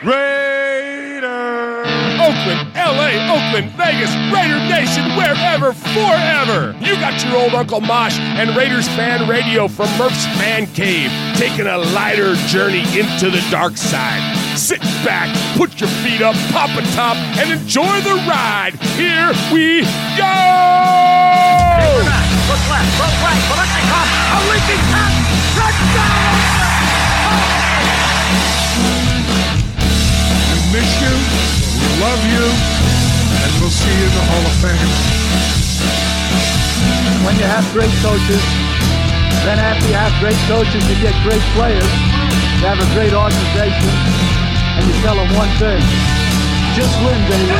Raiders! Oakland, LA, Oakland, Vegas, Raider Nation, wherever, forever. You got your old Uncle Mosh and Raiders Fan Radio from Murph's Man Cave, taking a lighter journey into the dark side. Sit back, put your feet up, pop a top, and enjoy the ride. Here we go! Look left, look right, Bolitnikov, a leaping pass, touchdown! We miss you, we love you, and we'll see you in the Hall of Fame. When you have great coaches, then after you have great coaches, you get great players, you have a great organization, and you tell them one thing, just win, baby.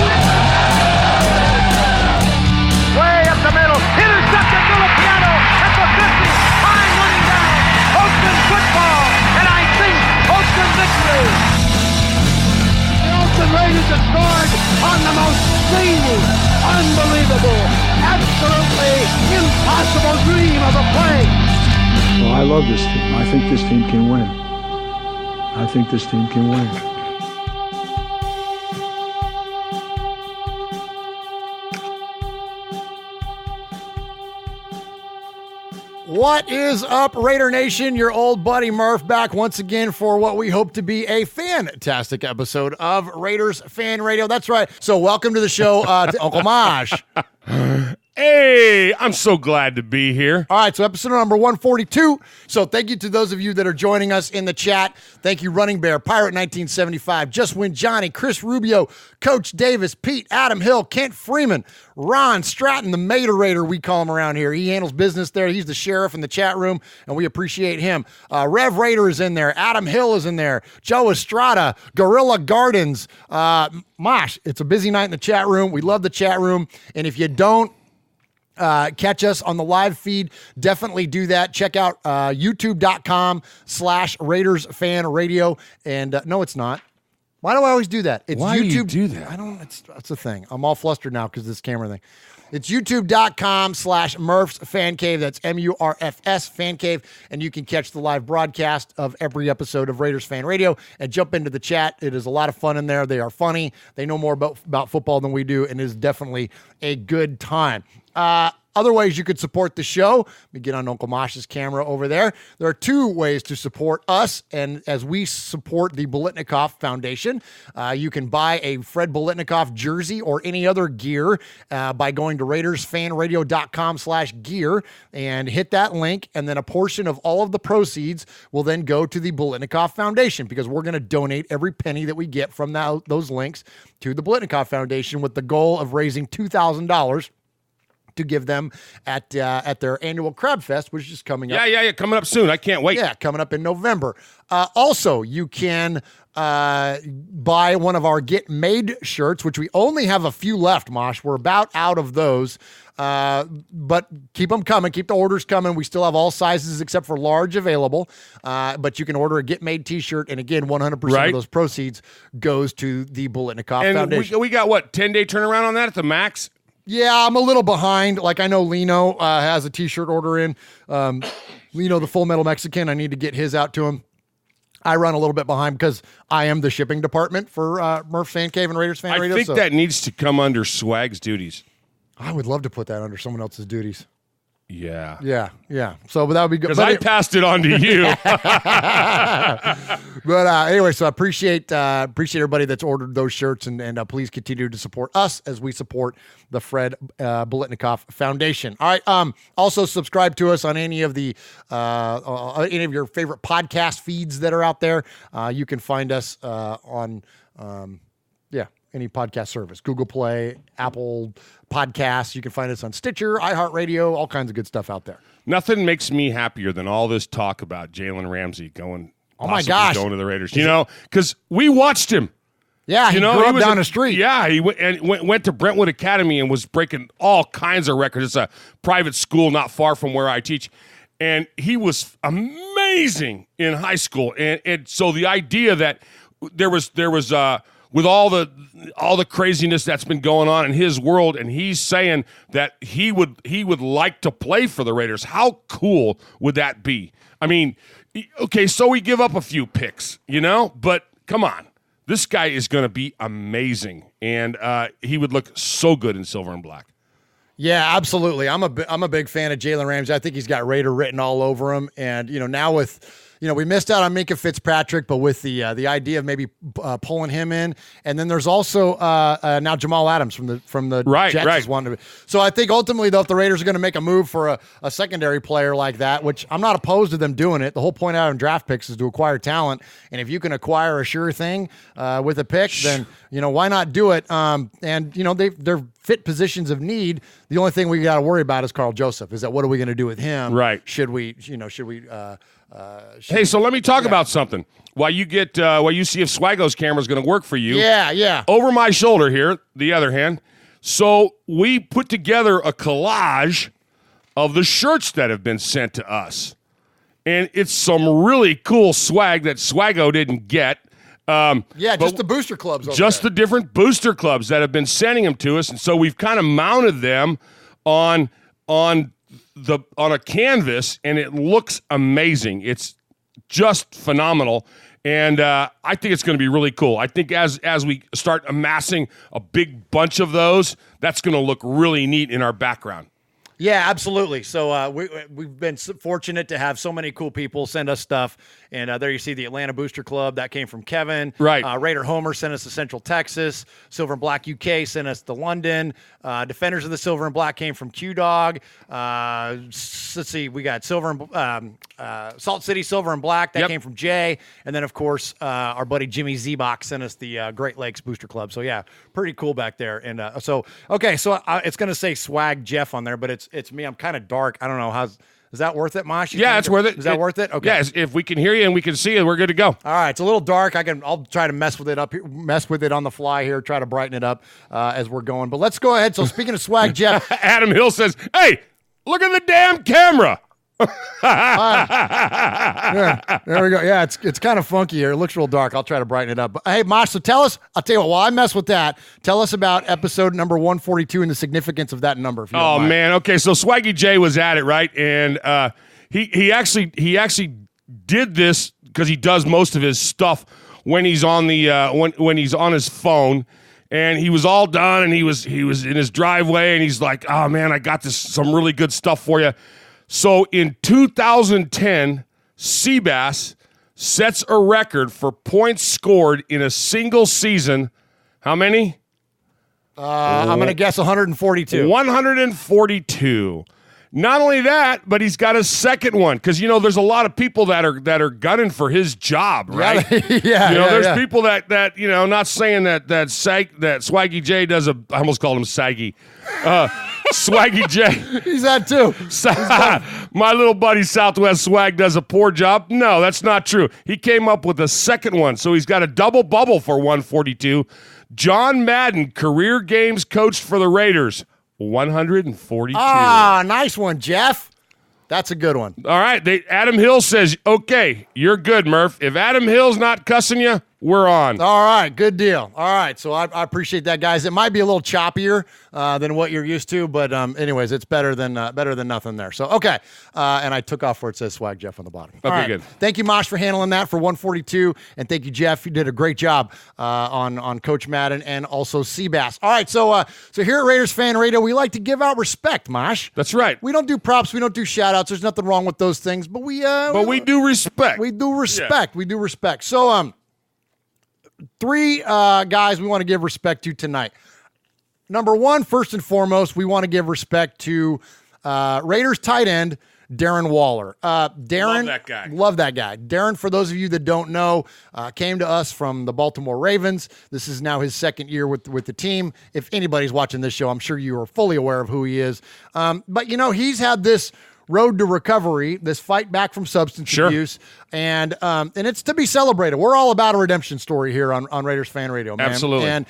Way up the middle, intercepted Filipiano at the 50, time running down, Oakland football, and I think Oakland victory. The Oakland Raiders have scored on the most zany, unbelievable, absolutely impossible dream of a play. Well, I love this team. I think this team can win. I think this team can win. What is up, Raider Nation? Your old buddy Murph back once again for what we hope to be a fantastic episode of Raiders Fan Radio. That's right. So welcome to the show, to Uncle Mosh. Hey, I'm so glad to be here. All right, so episode number 142. So thank you to those of you that are joining us in the chat. Thank you, Running Bear, Pirate 1975, Just Win Johnny, Chris Rubio, Coach Davis, Pete, Adam Hill, Kent Freeman, Ron Stratton, the Materator, we call him around here. He handles business there. He's the sheriff in the chat room, and we appreciate him. Rev Raider is in there. Adam Hill is in there. Joe Estrada, Gorilla Gardens. Mosh, it's a busy night in the chat room. We love the chat room, and if you don't catch us on the live feed, definitely do that. Check out youtube.com/Raiders Fan Radio. And no, it's not. Why do I always do that? It's Why YouTube. do you do that? I don't, it's a thing. I'm all flustered now because this camera thing. It's youtube.com/Murph's Fan Cave. That's MURFS Fan Cave. And you can catch the live broadcast of every episode of Raiders Fan Radio and jump into the chat. It is a lot of fun in there. They are funny. They know more about football than we do, and it is definitely a good time. Other ways you could support the show, let me get on Uncle Mosh's camera over there. There are two ways to support us, and as we support the Bolitnikov Foundation, you can buy a Fred Bolitnikov jersey or any other gear by going to RaidersFanRadio.com/gear and hit that link, and then a portion of all of the proceeds will then go to the Bolitnikov Foundation, because we're going to donate every penny that we get from those links to the Bolitnikov Foundation with the goal of raising $2,000 to give them at their annual Crab Fest, which is coming up. Yeah, coming up soon. I can't wait. Yeah, coming up in November. Also, you can buy one of our Get Made shirts, which we only have a few left, Mosh. We're about out of those. But keep them coming. Keep the orders coming. We still have all sizes except for large available. But you can order a Get Made t-shirt. And again, 100% of those proceeds goes to the Bolitnikov Foundation. We got, what, 10-day turnaround on that at the max? Yeah, I'm a little behind. Like, I know Lino has a t-shirt order in. Lino, the Full Metal Mexican, I need to get his out to him. I run a little bit behind because I am the shipping department for Murph's Fan Cave and Raiders Fan Radio. I think that needs to come under Swag's duties. I would love to put that under someone else's duties. Yeah. So, but that would be good. Because I passed it on to you. But anyway, so I appreciate everybody that's ordered those shirts, and please continue to support us as we support the Fred Bolitnikov Foundation. All right. Also subscribe to us on any of your favorite podcast feeds that are out there. You can find us on any podcast service, Google Play, Apple Podcasts. You can find us on Stitcher, iHeartRadio, all kinds of good stuff out there. Nothing makes me happier than all this talk about Jalen Ramsey going to the Raiders. Because we watched him. Yeah, he grew up down the street. Yeah, he went to Brentwood Academy and was breaking all kinds of records. It's a private school not far from where I teach. And he was amazing in high school. And so the idea that there was with all the craziness that's been going on in his world, and he's saying that he would like to play for the Raiders. How cool would that be? I mean, okay, so we give up a few picks, but come on. This guy is going to be amazing, and he would look so good in silver and black. Yeah, absolutely. I'm a big fan of Jalen Ramsey. I think he's got Raider written all over him, and now with. We missed out on Minka Fitzpatrick, but with the idea of maybe pulling him in, and then there's also now Jamal Adams from the Jets is one. So I think ultimately, though, if the Raiders are going to make a move for a secondary player like that, which I'm not opposed to them doing it, the whole point out in draft picks is to acquire talent, and if you can acquire a sure thing with a pick, then why not do it? They're fit positions of need. The only thing we got to worry about is Carl Joseph. Is that what are we going to do with him? Right? Should we? Hey, so let me talk about something. While you see if Swago's camera is going to work for you. Yeah. Over my shoulder here, the other hand. So we put together a collage of the shirts that have been sent to us. And it's some really cool swag that Swago didn't get. Just the booster clubs. The different booster clubs that have been sending them to us. And so we've kind of mounted them on a canvas, and it looks amazing. It's just phenomenal, and I think it's going to be really cool. I think as we start amassing a big bunch of those, that's going to look really neat in our background. Yeah, absolutely. So we've been fortunate to have so many cool people send us stuff. And there you see the Atlanta Booster Club. That came from Kevin. Right. Raider Homer sent us to Central Texas. Silver and Black UK sent us to London. Defenders of the Silver and Black came from Q-Dog. Let's see. We got Salt City Silver and Black. That came from Jay. And then, of course, our buddy Jimmy Zebach sent us the Great Lakes Booster Club. So, yeah, pretty cool back there. And it's going to say Swag Jeff on there, but it's me. I'm kind of dark. I don't know. Is that worth it, Mosh? Yeah, it's worth it. Is that worth it? Okay. Yeah, if we can hear you and we can see you, we're good to go. All right, it's a little dark. I'll try to mess with it on the fly here, try to brighten it up as we're going. But let's go ahead. So speaking of swag, Jeff. Adam Hill says, hey, look at the damn camera. There we go. Yeah, it's kind of funky here. It looks real dark. I'll try to brighten it up. But, hey, Mosh, so I'll tell you what, while I mess with that, tell us about episode number 142 and the significance of that number. If you don't mind. Man. Okay, so Swaggy J was at it, right? And he actually did this because he does most of his stuff when he's on the when he's on his phone. And he was all done, and he was in his driveway, and he's like, oh, man, I got some really good stuff for you. So in 2010, Seabass sets a record for points scored in a single season. How many? I'm going to guess 142. 142. Not only that, but he's got a second one because there's a lot of people that are gunning for his job, right? There's people that not saying that Swaggy J does I almost called him Saggy. Swaggy J. He's that too. My little buddy Southwest Swag does a poor job. No, that's not true. He came up with a second one, so he's got a double bubble for 142. John Madden, career games coach for the Raiders, 142. Ah, nice one, Jeff. That's a good one. All right. Adam Hill says, okay, you're good, Murph. If Adam Hill's not cussing you, we're on. All right, good deal. All right, so I appreciate that, guys. It might be a little choppier than what you're used to, but anyways, it's better than nothing there. So okay, and I took off where it says Swag Jeff on the bottom. Okay, good. Thank you, Mosh, for handling that for 142, and thank you, Jeff. You did a great job on Coach Madden and also Seabass. All right, so here at Raiders Fan Radio, we like to give out respect, Mosh. That's right. We don't do props, we don't do shout-outs. There's nothing wrong with those things, but we do respect. We do respect. Yeah. We do respect. So three guys we want to give respect to tonight. Number one, first and foremost, we want to give respect to Raiders tight end Darren Waller. Darren, love that guy. Darren, for those of you that don't know, came to us from the Baltimore Ravens. This is now his second year with the team. If anybody's watching this show, I'm sure you are fully aware of who he is. But he's had this road to recovery, this fight back from substance abuse, and it's to be celebrated. We're all about a redemption story here on Raiders Fan Radio, man. Absolutely. And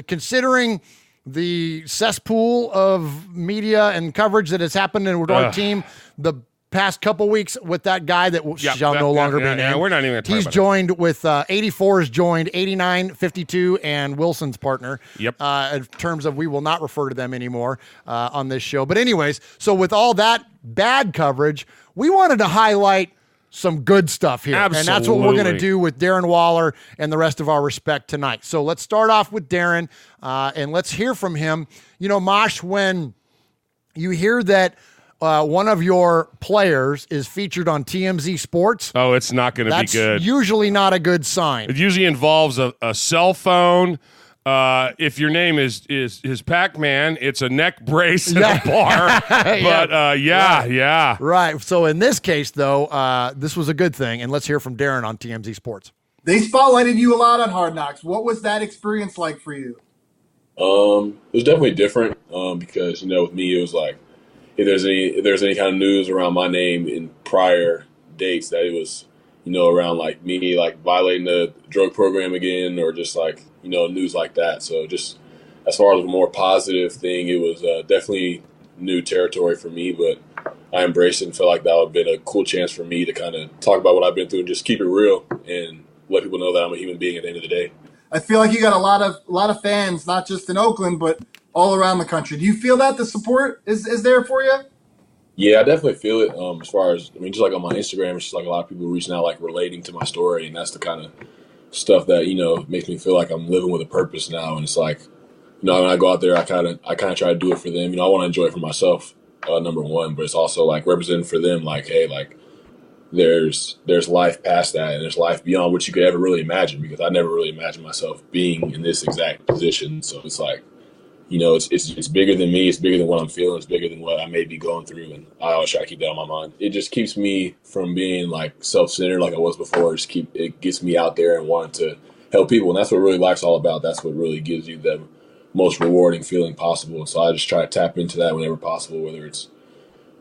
considering the cesspool of media and coverage that has happened with our team the past couple weeks with that guy that shall no longer be named. Yeah, we're not even going to talk He's about joined with 84 has joined 89, 52, and Wilson's partner. Yep. In terms of we will not refer to them anymore on this show. But anyways, so with all that bad coverage, we wanted to highlight some good stuff here. Absolutely. And that's what we're going to do with Darren Waller and the rest of our respect tonight. So let's start off with Darren, and let's hear from him. You know, Mosh, when you hear that one of your players is featured on TMZ Sports, Oh, it's not going to be that's good. usually not a good sign. It usually involves a cell phone. If your name is Pac-Man, it's a neck brace and a bar. But yeah. Right. So in this case, though, this was a good thing. And let's hear from Darren on TMZ Sports. They spotlighted you a lot on Hard Knocks. What was that experience like for you? It was definitely different because, you know, with me, it was like if there's any kind of news around my name in prior dates that it was, you know, around like me like violating the drug program again or just like, you know, news like that. So just as far as a more positive thing, it was definitely new territory for me, but I embraced it and felt like that would have been a cool chance for me to kind of talk about what I've been through and just keep it real and let people know that I'm a human being at the end of the day. I feel like you got a lot of fans, not just in Oakland, but all around the country. Do you feel that the support is there for you? Yeah, I definitely feel it. As far as, I mean, just like on my Instagram, it's just like a lot of people reaching out, like relating to my story, and that's the kind of stuff that, you know, makes me feel like I'm living with a purpose now. And it's like, you know, when I go out there, I kind of try to do it for them. You know, I want to enjoy it for myself, number one, but it's also like representing for them, like, hey, like there's life past that, and there's life beyond what you could ever really imagine. Because I never really imagined myself being in this exact position. So it's like, you know, it's bigger than me. It's bigger than what I'm feeling. It's bigger than what I may be going through. And I always try to keep that on my mind. It just keeps me from being like self-centered like I was before. It gets me out there and wanting to help people. And that's what really life's all about. That's what really gives you the most rewarding feeling possible. So I just try to tap into that whenever possible, whether it's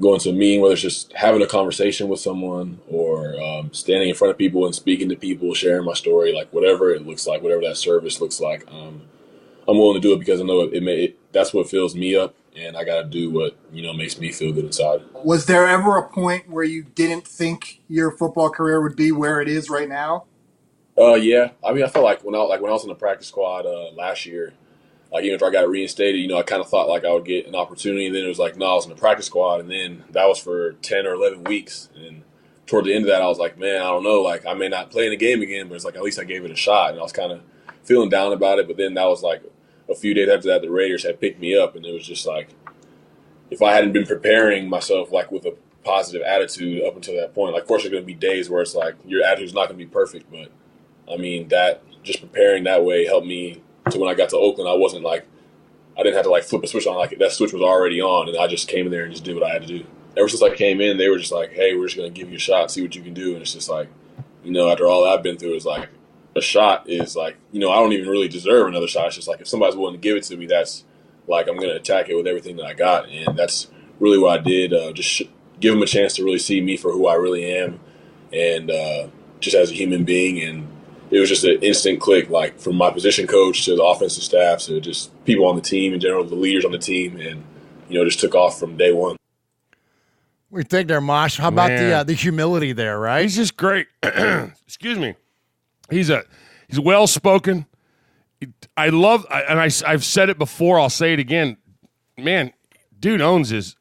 going to a meeting, whether it's just having a conversation with someone or standing in front of people and speaking to people, sharing my story, like whatever it looks like, whatever that service looks like. I'm willing to do it because I know that's what fills me up, and I got to do what, you know, makes me feel good inside. Was there ever a point where you didn't think your football career would be where it is right now? Yeah. I mean, I felt like when I was in the practice squad last year, like even after I got reinstated, you know, I kind of thought like I would get an opportunity, and then it was like, no, I was in the practice squad, and then that was for 10 or 11 weeks, and toward the end of that, I was like, man, I don't know, like I may not play in the game again, but it's like at least I gave it a shot, and I was kind of feeling down about it, but then that was like a few days after that, the Raiders had picked me up, and it was just like, if I hadn't been preparing myself like with a positive attitude up until that point, like of course there's going to be days where it's like your attitude's not going to be perfect, but I mean that just preparing that way helped me to when I got to Oakland, I didn't have to like flip a switch on, like that switch was already on, and I just came in there and just did what I had to do. Ever since I came in, they were just like, hey, we're just going to give you a shot, see what you can do, and it's just like, you know, after all I've been through, it's like, a shot is like, you know, I don't even really deserve another shot. It's just like if somebody's willing to give it to me, that's like I'm going to attack it with everything that I got. And that's really what I did. Just give them a chance to really see me for who I really am and just as a human being. And it was just an instant click, like from my position coach to the offensive staff to just people on the team in general, the leaders on the team, and, you know, just took off from day one. What do you think there, Mosh? How about the humility there, right? He's just great. Excuse me. He's well spoken. I've said it before. I'll say it again. Man, dude owns his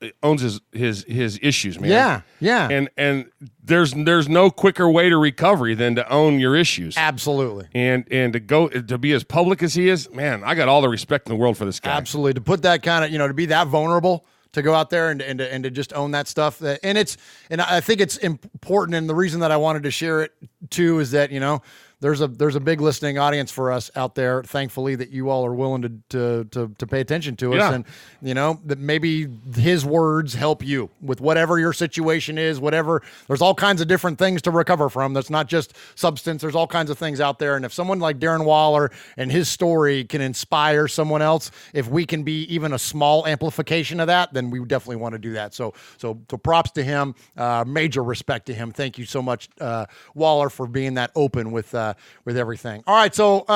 issues, man. Yeah. And there's no quicker way to recovery than to own your issues. Absolutely. And to be as public as he is, man, I got all the respect in the world for this guy. Absolutely. To put that kind of, you know, to be that vulnerable, to go out there and to just own that stuff. And I think it's important. And the reason that I wanted to share it too is that, you know, there's a big listening audience for us out there, thankfully, that you all are willing to pay attention to us. Yeah. And, you know, that maybe his words help you with whatever your situation is, whatever. There's all kinds of different things to recover from. That's not just substance. There's all kinds of things out there. And if someone like Darren Waller and his story can inspire someone else, if we can be even a small amplification of that, then we definitely want to do that. So props to him. Major respect to him. Thank you so much, Waller, for being that open with everything. All right, so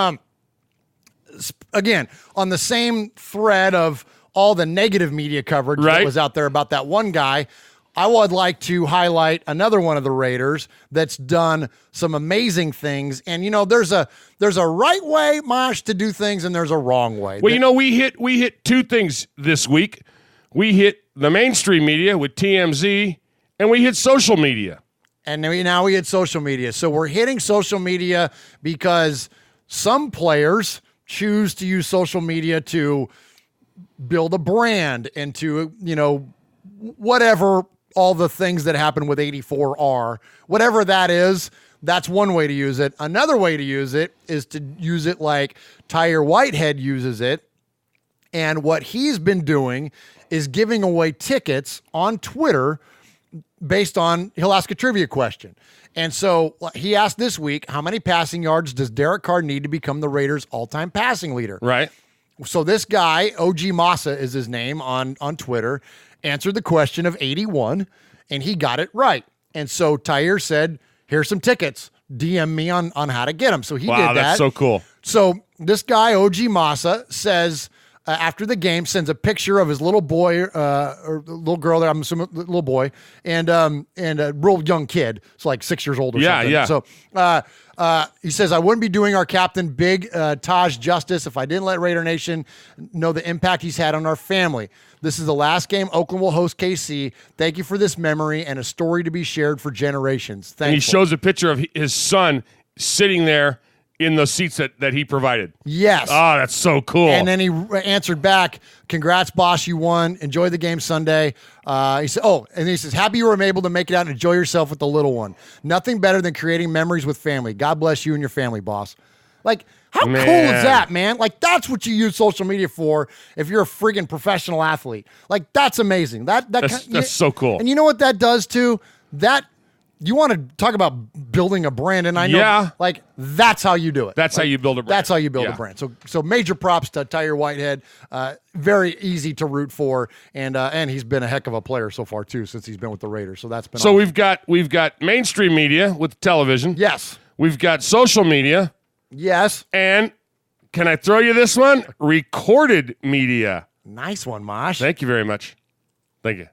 again, on the same thread of all the negative media coverage that was out there about that one guy, I would like to highlight another one of the Raiders that's done some amazing things. And you know, there's a right way, Mosh, to do things, and there's a wrong way. Well, you know, we hit two things this week. We hit the mainstream media with TMZ, and we hit social media. And now we hit social media. So we're hitting social media because some players choose to use social media to build a brand and to, whatever all the things that happen with 84 are. Whatever that is, that's one way to use it. Another way to use it is to use it like Tyre Whitehead uses it. And what he's been doing is giving away tickets on Twitter based on, he'll ask a trivia question. And so he asked this week, how many passing yards does Derek Carr need to become the Raiders' all-time passing leader? Right. So this guy, OG Massa is his name on Twitter, answered the question of 81, and he got it right. And so Tyre said, here's some tickets. DM me on how to get them. So he did that. Wow, that's so cool. So this guy, OG Massa, says after the game, sends a picture of his little boy or little girl there, I'm assuming little boy, and a real young kid. It's like 6 years old or something. Yeah. So he says, I wouldn't be doing our captain, Big Taj, justice if I didn't let Raider Nation know the impact he's had on our family. This is the last game Oakland will host KC. Thank you for this memory and a story to be shared for generations. Thankful. And he shows a picture of his son sitting there in the seats that he provided. Yes. Oh, that's so cool. And then he answered back, congrats, boss, you won. Enjoy the game Sunday. He said, and he says, happy you were able to make it out and enjoy yourself with the little one. Nothing better than creating memories with family. God bless you and your family, boss. Like, how cool is that, man? Like, that's what you use social media for if you're a friggin' professional athlete. Like, that's amazing. That's so cool. And you know what that does, too? You want to talk about building a brand, and I know, like, that's how you do it. That's how you build a brand. That's how you build a brand. So major props to Tyre Whitehead. Very easy to root for, and he's been a heck of a player so far too since he's been with the Raiders. So that's been so awesome. we've got mainstream media with television. Yes. We've got social media. Yes. And can I throw you this one? Recorded media. Nice one, Mosh. Thank you very much. Thank you.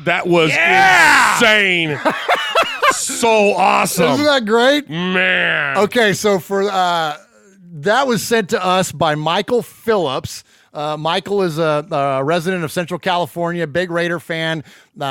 That was insane. So awesome. Isn't that great? Man. Okay, so for that was sent to us by Michael Phillips. Michael is a resident of Central California, big Raider fan.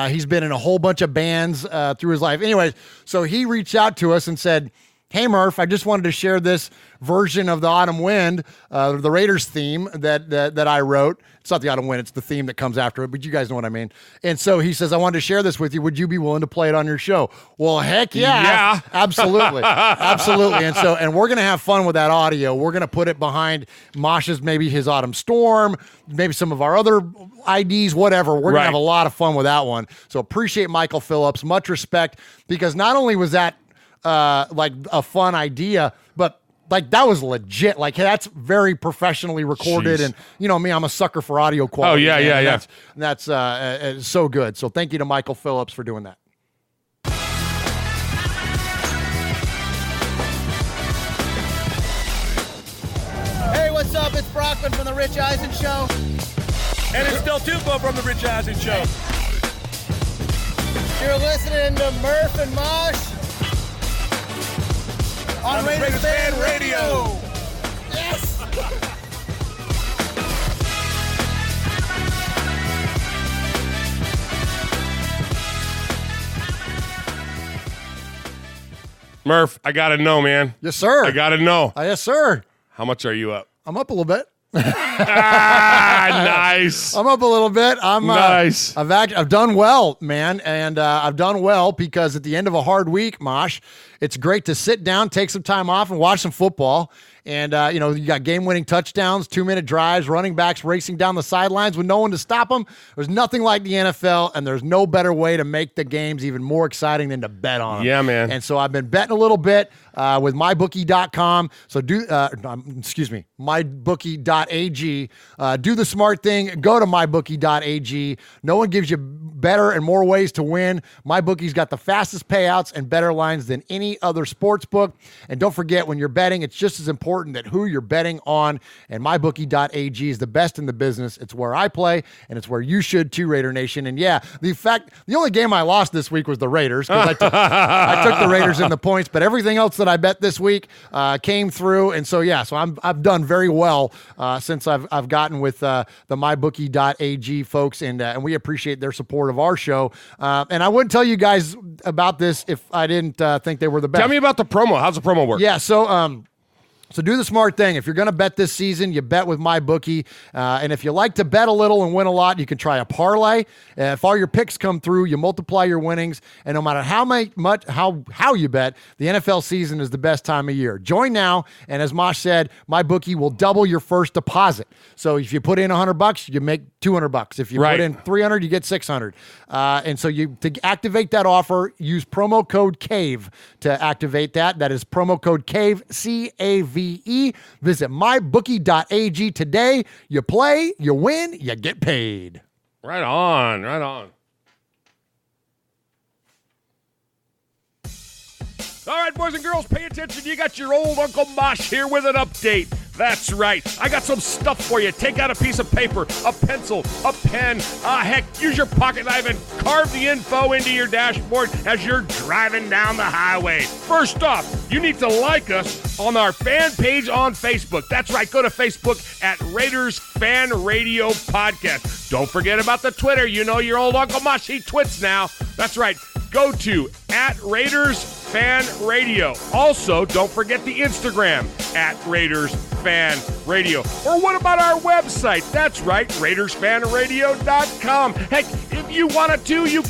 He's been in a whole bunch of bands through his life. Anyways, so he reached out to us and said, hey, Murph, I just wanted to share this version of the Autumn Wind, the Raiders theme that I wrote. It's not the Autumn Wind, it's the theme that comes after it, but you guys know what I mean. And so he says, I wanted to share this with you. Would you be willing to play it on your show? Well, heck yeah. Yeah. Absolutely. Absolutely. And we're going to have fun with that audio. We're going to put it behind Mosh's, maybe his Autumn Storm, maybe some of our other IDs, whatever. We're going to have a lot of fun with that one. So appreciate Michael Phillips. Much respect, because not only was that like a fun idea, but like that was legit. Like that's very professionally recorded. Jeez. And you know me, I'm a sucker for audio quality. Oh yeah, yeah. That's so good. So thank you to Michael Phillips for doing that. Hey, what's up? It's Brockman from the Rich Eisen Show. And it's Del Tufo from the Rich Eisen Show. You're listening to Murph and Mosh on Raiders Fan Radio. Yes. Murph, I got to know, man. Yes, sir. I got to know. Yes, sir. How much are you up? I'm up a little bit. Nice. I'm up a little bit. Nice. I've done well, man, and I've done well because at the end of a hard week, Mosh, it's great to sit down, take some time off, and watch some football. And, you got game-winning touchdowns, 2-minute drives, running backs racing down the sidelines with no one to stop them. There's nothing like the NFL, and there's no better way to make the games even more exciting than to bet on them. Yeah, man. And so I've been betting a little bit with mybookie.com. So mybookie.ag. Do the smart thing. Go to mybookie.ag. No one gives you better and more ways to win. MyBookie's got the fastest payouts and better lines than any other sports book. And don't forget, when you're betting, it's just as important that who you're betting on. And mybookie.ag is the best in the business. It's where I play, and it's where you should too, Raider Nation. And yeah, the only game I lost this week was the Raiders, because I took the Raiders in the points, but everything else that I bet this week came through. And so I've done very well since I've gotten with the mybookie.ag folks, and we appreciate their support of our show. And I wouldn't tell you guys about this if I didn't think they were the best. Tell me about the promo. How's the promo work? Yeah, so do the smart thing. If you're going to bet this season, you bet with MyBookie. And if you like to bet a little and win a lot, you can try a parlay. If all your picks come through, you multiply your winnings. And no matter how you bet, the NFL season is the best time of year. Join now. And as Mosh said, MyBookie will double your first deposit. So if you put in $100, you make $200. If you put in $300, you get $600. And so to activate that offer, use promo code CAVE to activate that. That is promo code CAVE, CAVE. Visit mybookie.ag today. You play, you win, you get paid. Right on. All right, boys and girls, pay attention. You got your old Uncle Mosh here with an update. That's right. I got some stuff for you. Take out a piece of paper, a pencil, a pen. Heck, use your pocket knife and carve the info into your dashboard as you're driving down the highway. First off, you need to like us on our fan page on Facebook. That's right. Go to Facebook at Raiders Fan Radio Podcast. Don't forget about the Twitter. You know your old Uncle Mosh, he twits now. That's right. Go to at Raiders Fan Radio. Also, don't forget the Instagram at Raiders Fan Radio. Or what about our website? That's right, RaidersFanRadio.com. Heck, if you want to, you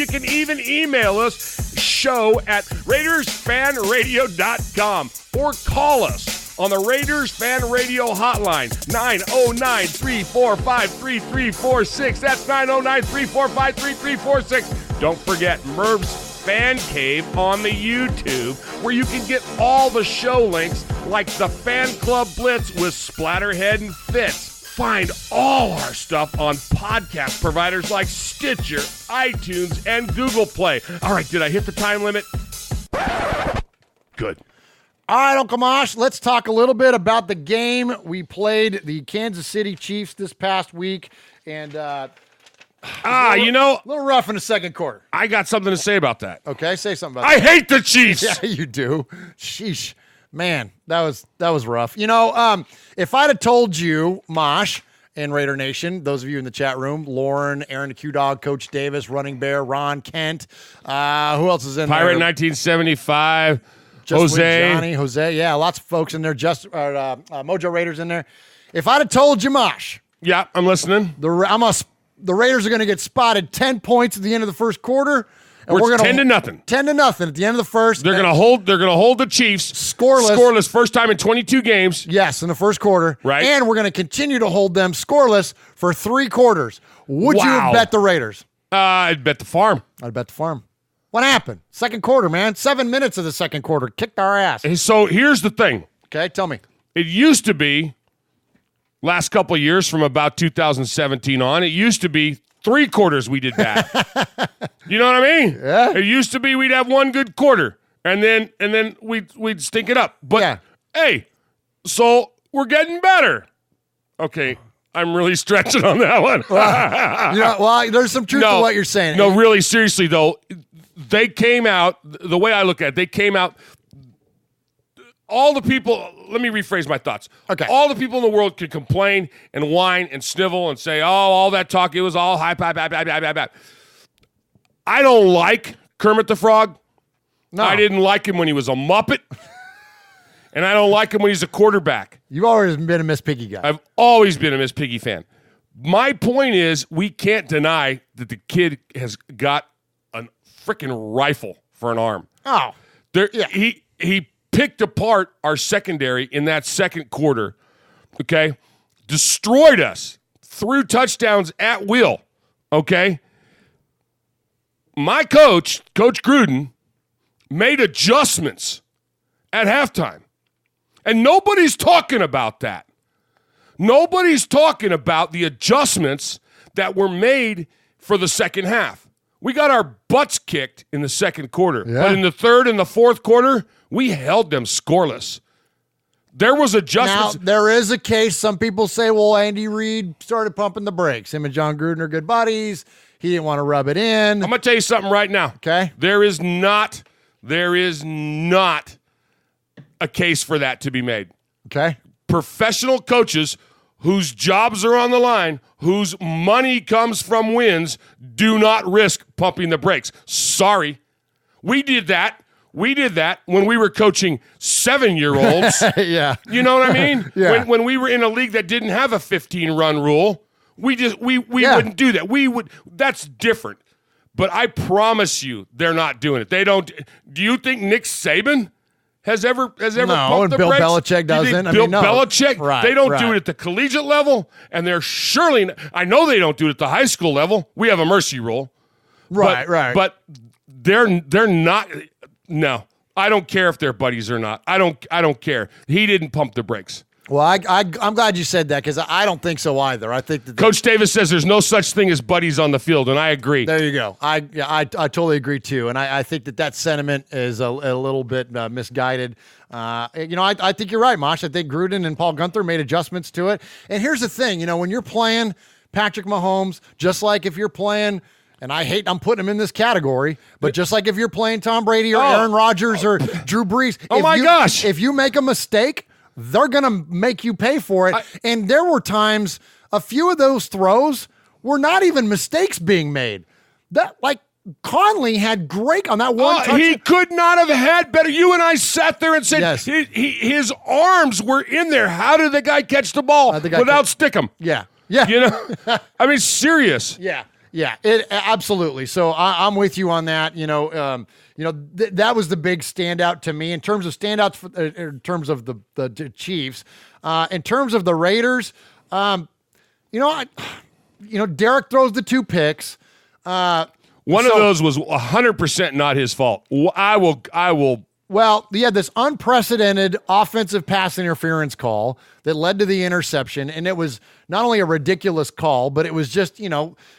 can even email us, show at RaidersFanRadio.com, or call us on the Raiders Fan Radio hotline, 909-345-3346. That's 909-345-3346. Don't forget Merv's Fan Cave on the YouTube, where you can get all the show links like the Fan Club Blitz with Splatterhead and Fitz. Find all our stuff on podcast providers like Stitcher, iTunes, and Google Play. All right, did I hit the time limit? Good. All right, Uncle Mosh, let's talk a little bit about the game. We played the Kansas City Chiefs this past week, and a little rough in the second quarter. I got something to say about that. Okay, say something about that. I hate the Chiefs. Yeah, you do. Sheesh. Man, that was rough. If I'd have told you, Mosh, and Raider Nation, those of you in the chat room, Lauren, Aaron the Q-Dog, Coach Davis, Running Bear, Ron, Kent, who else is in Pirate there? 1975. Jose, yeah, lots of folks in there. Mojo Raiders in there. If I'd have told you, Mosh, yeah, I'm listening. The Raiders are going to get spotted 10 points at the end of the first quarter, and we're going 10-0. 10-0 at the end of the first. They're going to hold the Chiefs scoreless first time in 22 games. Yes, in the first quarter. Right, and we're going to continue to hold them scoreless for 3 quarters. Would you have bet the Raiders? I'd bet the farm. I'd bet the farm. What happened? Second quarter, man. 7 minutes of the second quarter. Kicked our ass. So here's the thing. Okay, tell me. It used to be, last couple of years from about 2017 on, it used to be 3 quarters we did bad. You know what I mean? Yeah. It used to be we'd have 1 good quarter, and then we'd stink it up. But, hey, so we're getting better. Okay, I'm really stretching on that one. There's some truth to what you're saying. No, really, seriously, though, they came out, the way I look at it, they came out, all the people, let me rephrase my thoughts. Okay. All the people in the world could complain and whine and snivel and say, all that talk, it was all hype. I don't like Kermit the Frog. No. I didn't like him when he was a Muppet. And I don't like him when he's a quarterback. You've always been a Miss Piggy guy. I've always been a Miss Piggy fan. My point is, we can't deny that the kid has got a freaking rifle for an arm. Oh. He picked apart our secondary in that second quarter, okay? Destroyed us, threw touchdowns at will, okay? My coach, Coach Gruden, made adjustments at halftime. And nobody's talking about that. Nobody's talking about the adjustments that were made for the second half. We got our butts kicked in the second quarter. Yeah. But in the third and the fourth quarter, we held them scoreless. There was adjustments. Now, there is a case. Some people say, well, Andy Reid started pumping the brakes. Him and John Gruden are good buddies. He didn't want to rub it in. I'm going to tell you something right now. Okay. There is not a case for that to be made. Okay. Professional coaches whose jobs are on the line, whose money comes from wins, do not risk pumping the brakes. Sorry. We did that. We did that when we were coaching 7-year-olds. Yeah. You know what I mean? Yeah. When we were in a league that didn't have a 15-run rule, we wouldn't do that. That's different. But I promise you, they're not doing it. They don't. Do you think Nick Saban has ever No, pumped the Bill brakes? Belichick Do you think doesn't. I Bill mean, no. Belichick, Right, they don't right. do it at the collegiate level, and they're surely. I know they don't do it at the high school level. We have a mercy rule. Right, right. But they're not. No, I don't care if they're buddies or not. I don't care. He didn't pump the brakes. Well, I'm glad you said that because I don't think so either. I think that Coach Davis says there's no such thing as buddies on the field, and I agree. There you go. I totally agree too, and I think that sentiment is a little bit misguided. I think you're right, Mosh. I think Gruden and Paul Guenther made adjustments to it. And here's the thing, when you're playing Patrick Mahomes, just like if you're playing. And I'm putting him in this category, but just like if you're playing Tom Brady or Aaron Rodgers or Drew Brees, gosh. If you make a mistake, they're going to make you pay for it. And there were times, a few of those throws were not even mistakes being made. Conley had great on that one touch. He could not have had better. You and I sat there and said Yes. his arms were in there. How did the guy catch the ball without Stickum? Yeah. I mean, serious. Yeah. Yeah, absolutely. So I'm with you on that. That was the big standout to me in terms of standouts. In terms of the Chiefs, in terms of the Raiders, Derek throws the 2 picks. One of those was 100% not his fault. I will. Well, he had this unprecedented offensive pass interference call that led to the interception, and it was not only a ridiculous call, but it was just,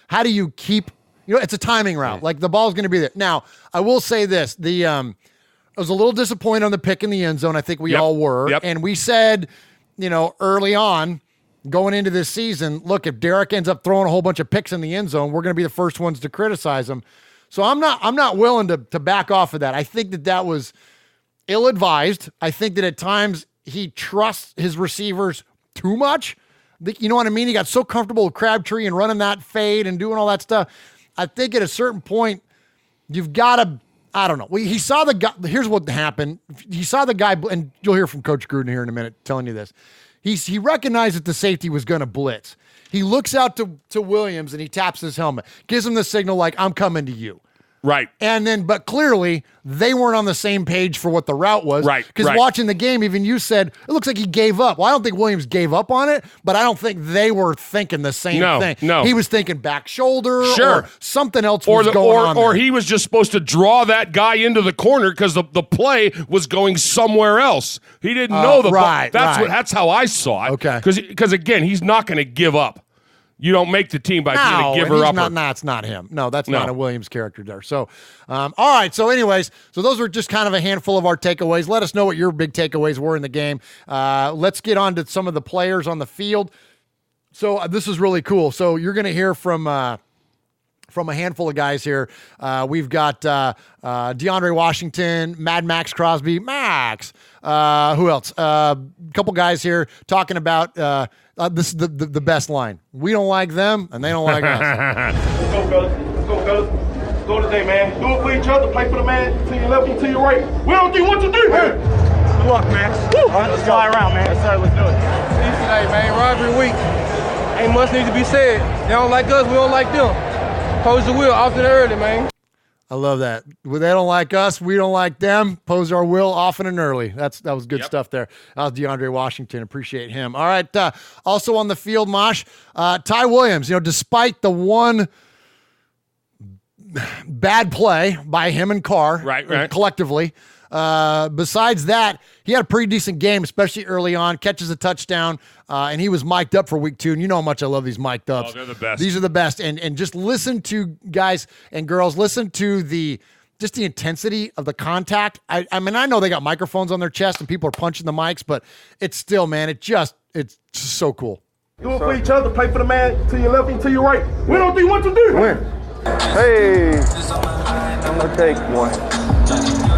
how do you keep, it's a timing route. Like, the ball's going to be there. Now, I will say this. I was a little disappointed on the pick in the end zone. I think we all were. Yep. And we said, early on, going into this season, look, if Derek ends up throwing a whole bunch of picks in the end zone, we're going to be the first ones to criticize him. So I'm not willing to back off of that. I think that was ill-advised. I think that at times he trusts his receivers too much. You know what I mean? He got so comfortable with Crabtree and running that fade and doing all that stuff. I think at a certain point, you've got to, I don't know. He saw the guy. Here's what happened. He saw the guy, and you'll hear from Coach Gruden here in a minute telling you this. He recognized that the safety was going to blitz. He looks out to Williams and he taps his helmet, gives him the signal like, I'm coming to you. Right. And then, but clearly they weren't on the same page for what the route was. Right. Because watching the game, even you said, it looks like he gave up. Well, I don't think Williams gave up on it, but I don't think they were thinking the same thing. No. He was thinking back shoulder Sure. or something else was going on. Or he was just supposed to draw that guy into the corner because the play was going somewhere else. He didn't know the right. That's how I saw it. Okay. Because again, he's not going to give up. You don't make the team by being a giver-upper. No, it's not him. No, that's not a Williams character there. So, all right. So anyways, those are just kind of a handful of our takeaways. Let us know what your big takeaways were in the game. Let's get on to some of the players on the field. So this is really cool. So you're going to hear from a handful of guys here. We've got DeAndre Washington, Mad Max Crosby, Max. Who else? A couple guys here talking about this is the best line. We don't like them, and they don't like us. Let's go, fellas. Let's go, fellas. Let's go today, man. Do it for each other. Play for the man to your left and to your right. We don't do what you do. Hey. Good luck, man. Woo. All right, let's fly around, man. Yes, sir. Let's do it. Easy today, man. Rivalry week. Ain't much need to be said. They don't like us. We don't like them. Pose the wheel off to the early, man. I love that. Well, they don't like us. We don't like them. Pose our will often and early. That was good stuff there. That was DeAndre Washington. Appreciate him. All right. Also on the field, Mosh, Ty Williams, despite the one bad play by him and Carr collectively, besides that, he had a pretty decent game, especially early on, catches a touchdown, and he was mic'd up for week 2. And you know how much I love these mic'd ups. Oh, they're the best. These are the best. And just listen to, guys and girls, listen to the intensity of the contact. I mean, I know they got microphones on their chest and people are punching the mics, but it's still, man, it's just so cool. Do it for each other. Play for the man to your left and to your right. We don't do what to do. Win. Hey, I'm gonna take one.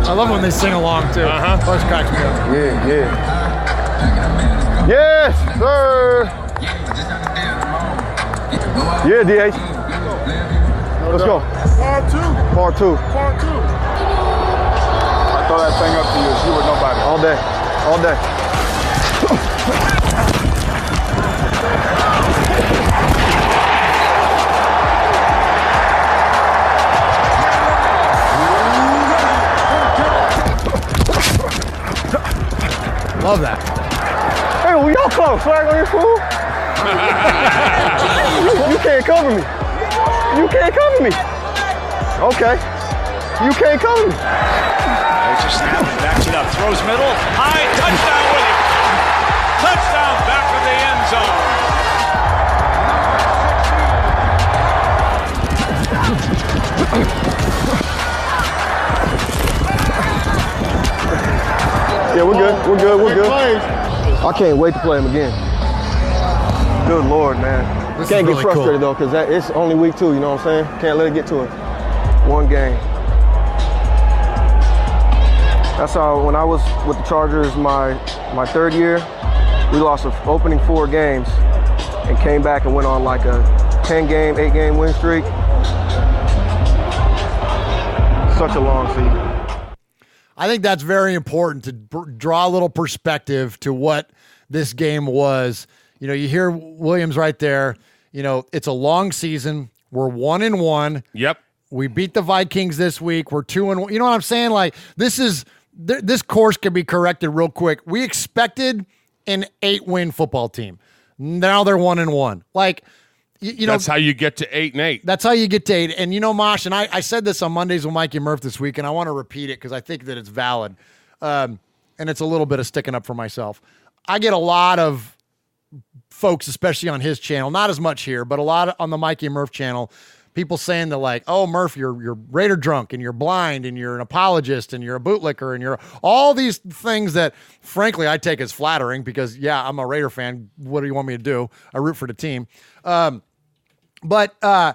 I love when they sing along too. First cracks me up. Yeah. Yes, sir. Yeah, DH. Let's go. Part 2. Part 2. I throw that thing up to you. You were nobody. All day. Love that. Hey, well, y'all close. Flag on your fool. You can't cover me. You can't cover me. Okay. You can't cover me. There's a snap and backs it up. Throws middle. High. Touchdown, Williams. Touchdown back of the end zone. Yeah, we're good. I can't wait to play him again. Good Lord, man. Can't get frustrated though, because it's only week 2, you know what I'm saying? Can't let it get to it. One game. That's how, when I was with the Chargers my 3rd year, we lost the opening 4 games and came back and went on like a 10-game, 8-game win streak. Such a long season. I think that's very important to draw a little perspective to what this game was. You hear Williams right there. It's a long season. We're 1-1. Yep. We beat the Vikings this week. We're 2-1. You know what I'm saying? Like, this course can be corrected real quick. We expected an 8-win football team. Now they're 1-1. Like, that's how you get to 8-8. That's how you get to 8. And Mosh, and I said this on Mondays with Mikey Murph this week, and I want to repeat it because I think that it's valid. And it's a little bit of sticking up for myself. I get a lot of folks, especially on his channel, not as much here, but a lot on the Mikey Murph channel, people saying that like, oh, Murph, you're Raider drunk and you're blind and you're an apologist and you're a bootlicker and you're all these things that, frankly, I take as flattering because, yeah, I'm a Raider fan. What do you want me to do? I root for the team. But I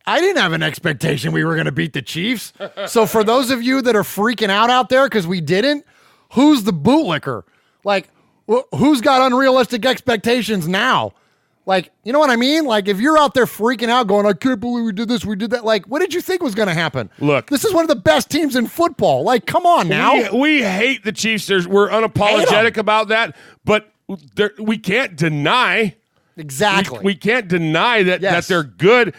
didn't have an expectation we were going to beat the Chiefs. So for those of you that are freaking out there because we didn't, who's the bootlicker? Like, who's got unrealistic expectations now? Like, you know what I mean? Like, if you're out there freaking out going, I can't believe we did this, we did that. Like, what did you think was going to happen? Look. This is one of the best teams in football. Like, come on now. We hate the Chiefs. We're unapologetic about that. But we can't deny. Exactly. We can't deny that they're good.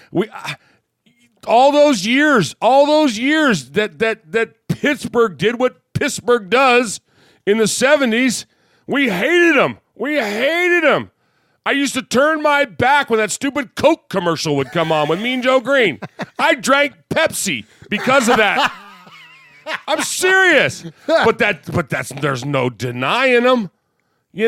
All those years that Pittsburgh did what Pittsburgh does in the 70s, we hated them. I used to turn my back when that stupid Coke commercial would come on with Mean Joe Green. I drank Pepsi because of that. I'm serious. But there's no denying them. We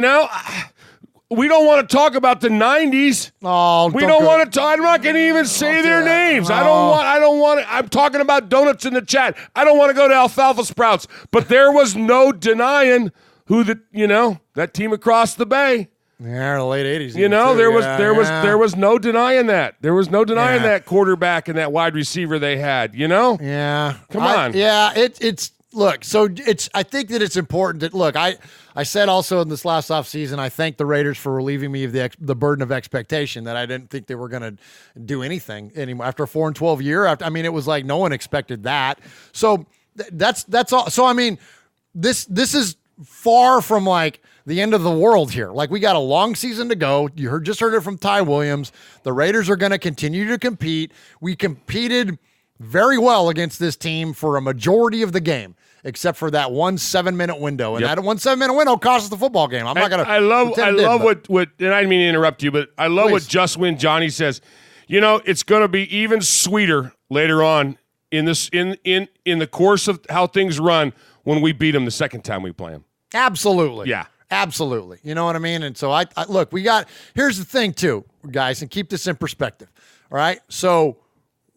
don't want to talk about the 90s. Oh, we don't want to talk. I'm not going to even say their names. No. I don't want to. I'm talking about donuts in the chat. I don't want to go to alfalfa sprouts. But there was no denying who that team across the bay. Yeah, the late 80s. There was no denying that. There was no denying that quarterback and that wide receiver they had, Yeah. Come on. It's look, so I think that it's important that look, I said also in this last offseason, I thank the Raiders for relieving me of the burden of expectation that I didn't think they were going to do anything anymore after a 4-12 year. It was like no one expected that. So that's all. So this is far from like the end of the world here. Like, we got a long season to go. You just heard it from Ty Williams. The Raiders are going to continue to compete. We competed very well against this team for a majority of the game, except for that 1 7-minute window. And that 1 7-minute window cost us the football game. I'm not going to. I love what, and I didn't mean to interrupt you, but I love what Just Win Johnny says. It's going to be even sweeter later on in this in the course of how things run when we beat them the second time we play them. Absolutely. Yeah. Absolutely. You know what I mean? And so I look, here's the thing too, guys, and keep this in perspective. All right. So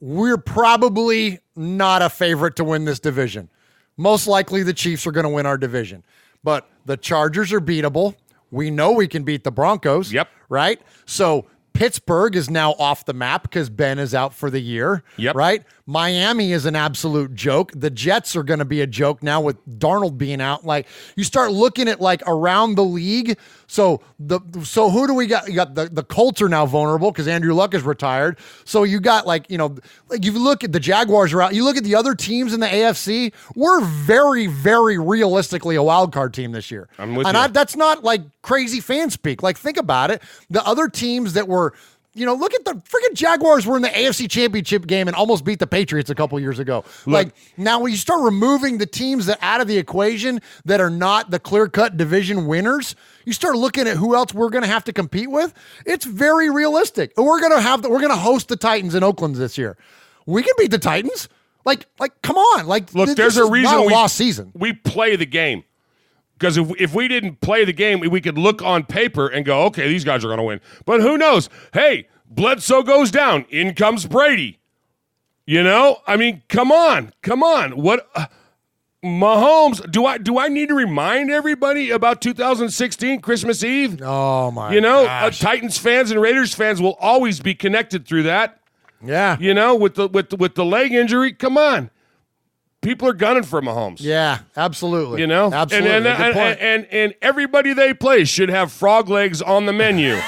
we're probably not a favorite to win this division. Most likely the Chiefs are going to win our division, but the Chargers are beatable. We know we can beat the Broncos. Yep. Right. So Pittsburgh is now off the map because Ben is out for the year. Yep. Right? Miami is an absolute joke. The Jets are going to be a joke now with Darnold being out. Like, you start looking at like around the league. So who do we got? You got the Colts are now vulnerable because Andrew Luck is retired. So you got like you look at the Jaguars are out. You look at the other teams in the AFC. We're very, very realistically a wild card team this year. I'm with you. That's not like crazy fan speak. Like, think about it. The other teams that were, look at the freaking Jaguars were in the AFC Championship game and almost beat the Patriots a couple years ago. Now when you start removing the teams that out of the equation that are not the clear-cut division winners, you start looking at who else we're going to have to compete with. It's very realistic. We're going to host the Titans in Oakland this year. We can beat the Titans. Like, come on. Like, look, there's a reason not a lost season. We play the game. Because if we didn't play the game, we could look on paper and go, okay, these guys are going to win. But who knows? Hey, Bledsoe goes down. In comes Brady. I mean, come on. What, Mahomes? Do I need to remind everybody about 2016 Christmas Eve? Oh my! Gosh. Titans fans and Raiders fans will always be connected through that. Yeah. With the leg injury, come on. People are gunning for Mahomes. Yeah, absolutely. Absolutely. And everybody they play should have frog legs on the menu.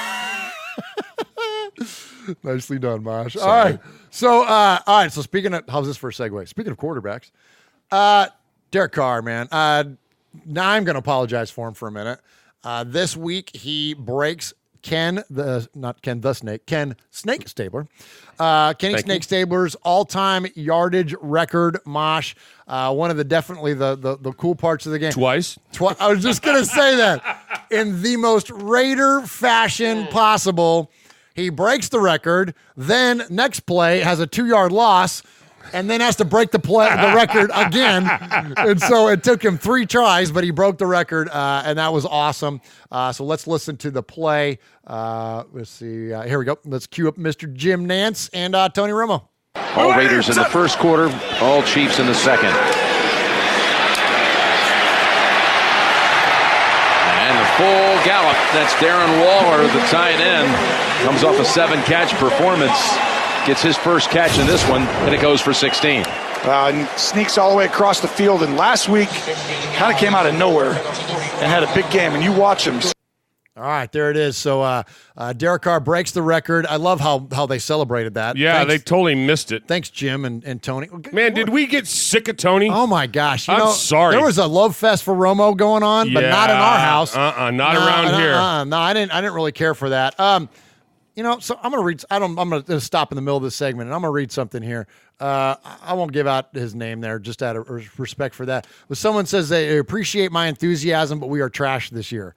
Nicely done, Mosh. Sorry. All right. So speaking of, how's this for a segue? Speaking of quarterbacks, Derek Carr, man. Now I'm going to apologize for him for a minute. This week he breaks Ken Snake Stabler. Kenny Snake Stabler's all-time yardage record, Mosh. One of definitely the cool parts of the game. Twice. I was just going to say that. In the most Raider fashion possible, he breaks the record, then next play has a 2-yard loss, and then has to break the record again. And so it took him 3 tries, but he broke the record, and that was awesome. So let's listen to the play. Let's see. Here we go. Let's cue up Mr. Jim Nance and Tony Romo. All Raiders in the first quarter, all Chiefs in the second. And the full gallop. That's Darren Waller, the tight end. Comes off a 7-catch performance. Gets his first catch in this one, and it goes for 16. And sneaks all the way across the field. And last week, kind of came out of nowhere and had a big game. And you watch him. All right, there it is. So Derek Carr breaks the record. I love how they celebrated that. Yeah, they totally missed it. Thanks, Jim and Tony. Man, did we get sick of Tony? Oh, my gosh. I'm sorry. There was a love fest for Romo going on, but not in our house. Not around here. No, I didn't really care for that. So I'm going to read. I'm going to stop in the middle of this segment, and I'm going to read something here. I won't give out his name there, just out of respect for that. But someone says they appreciate my enthusiasm, but we are trash this year.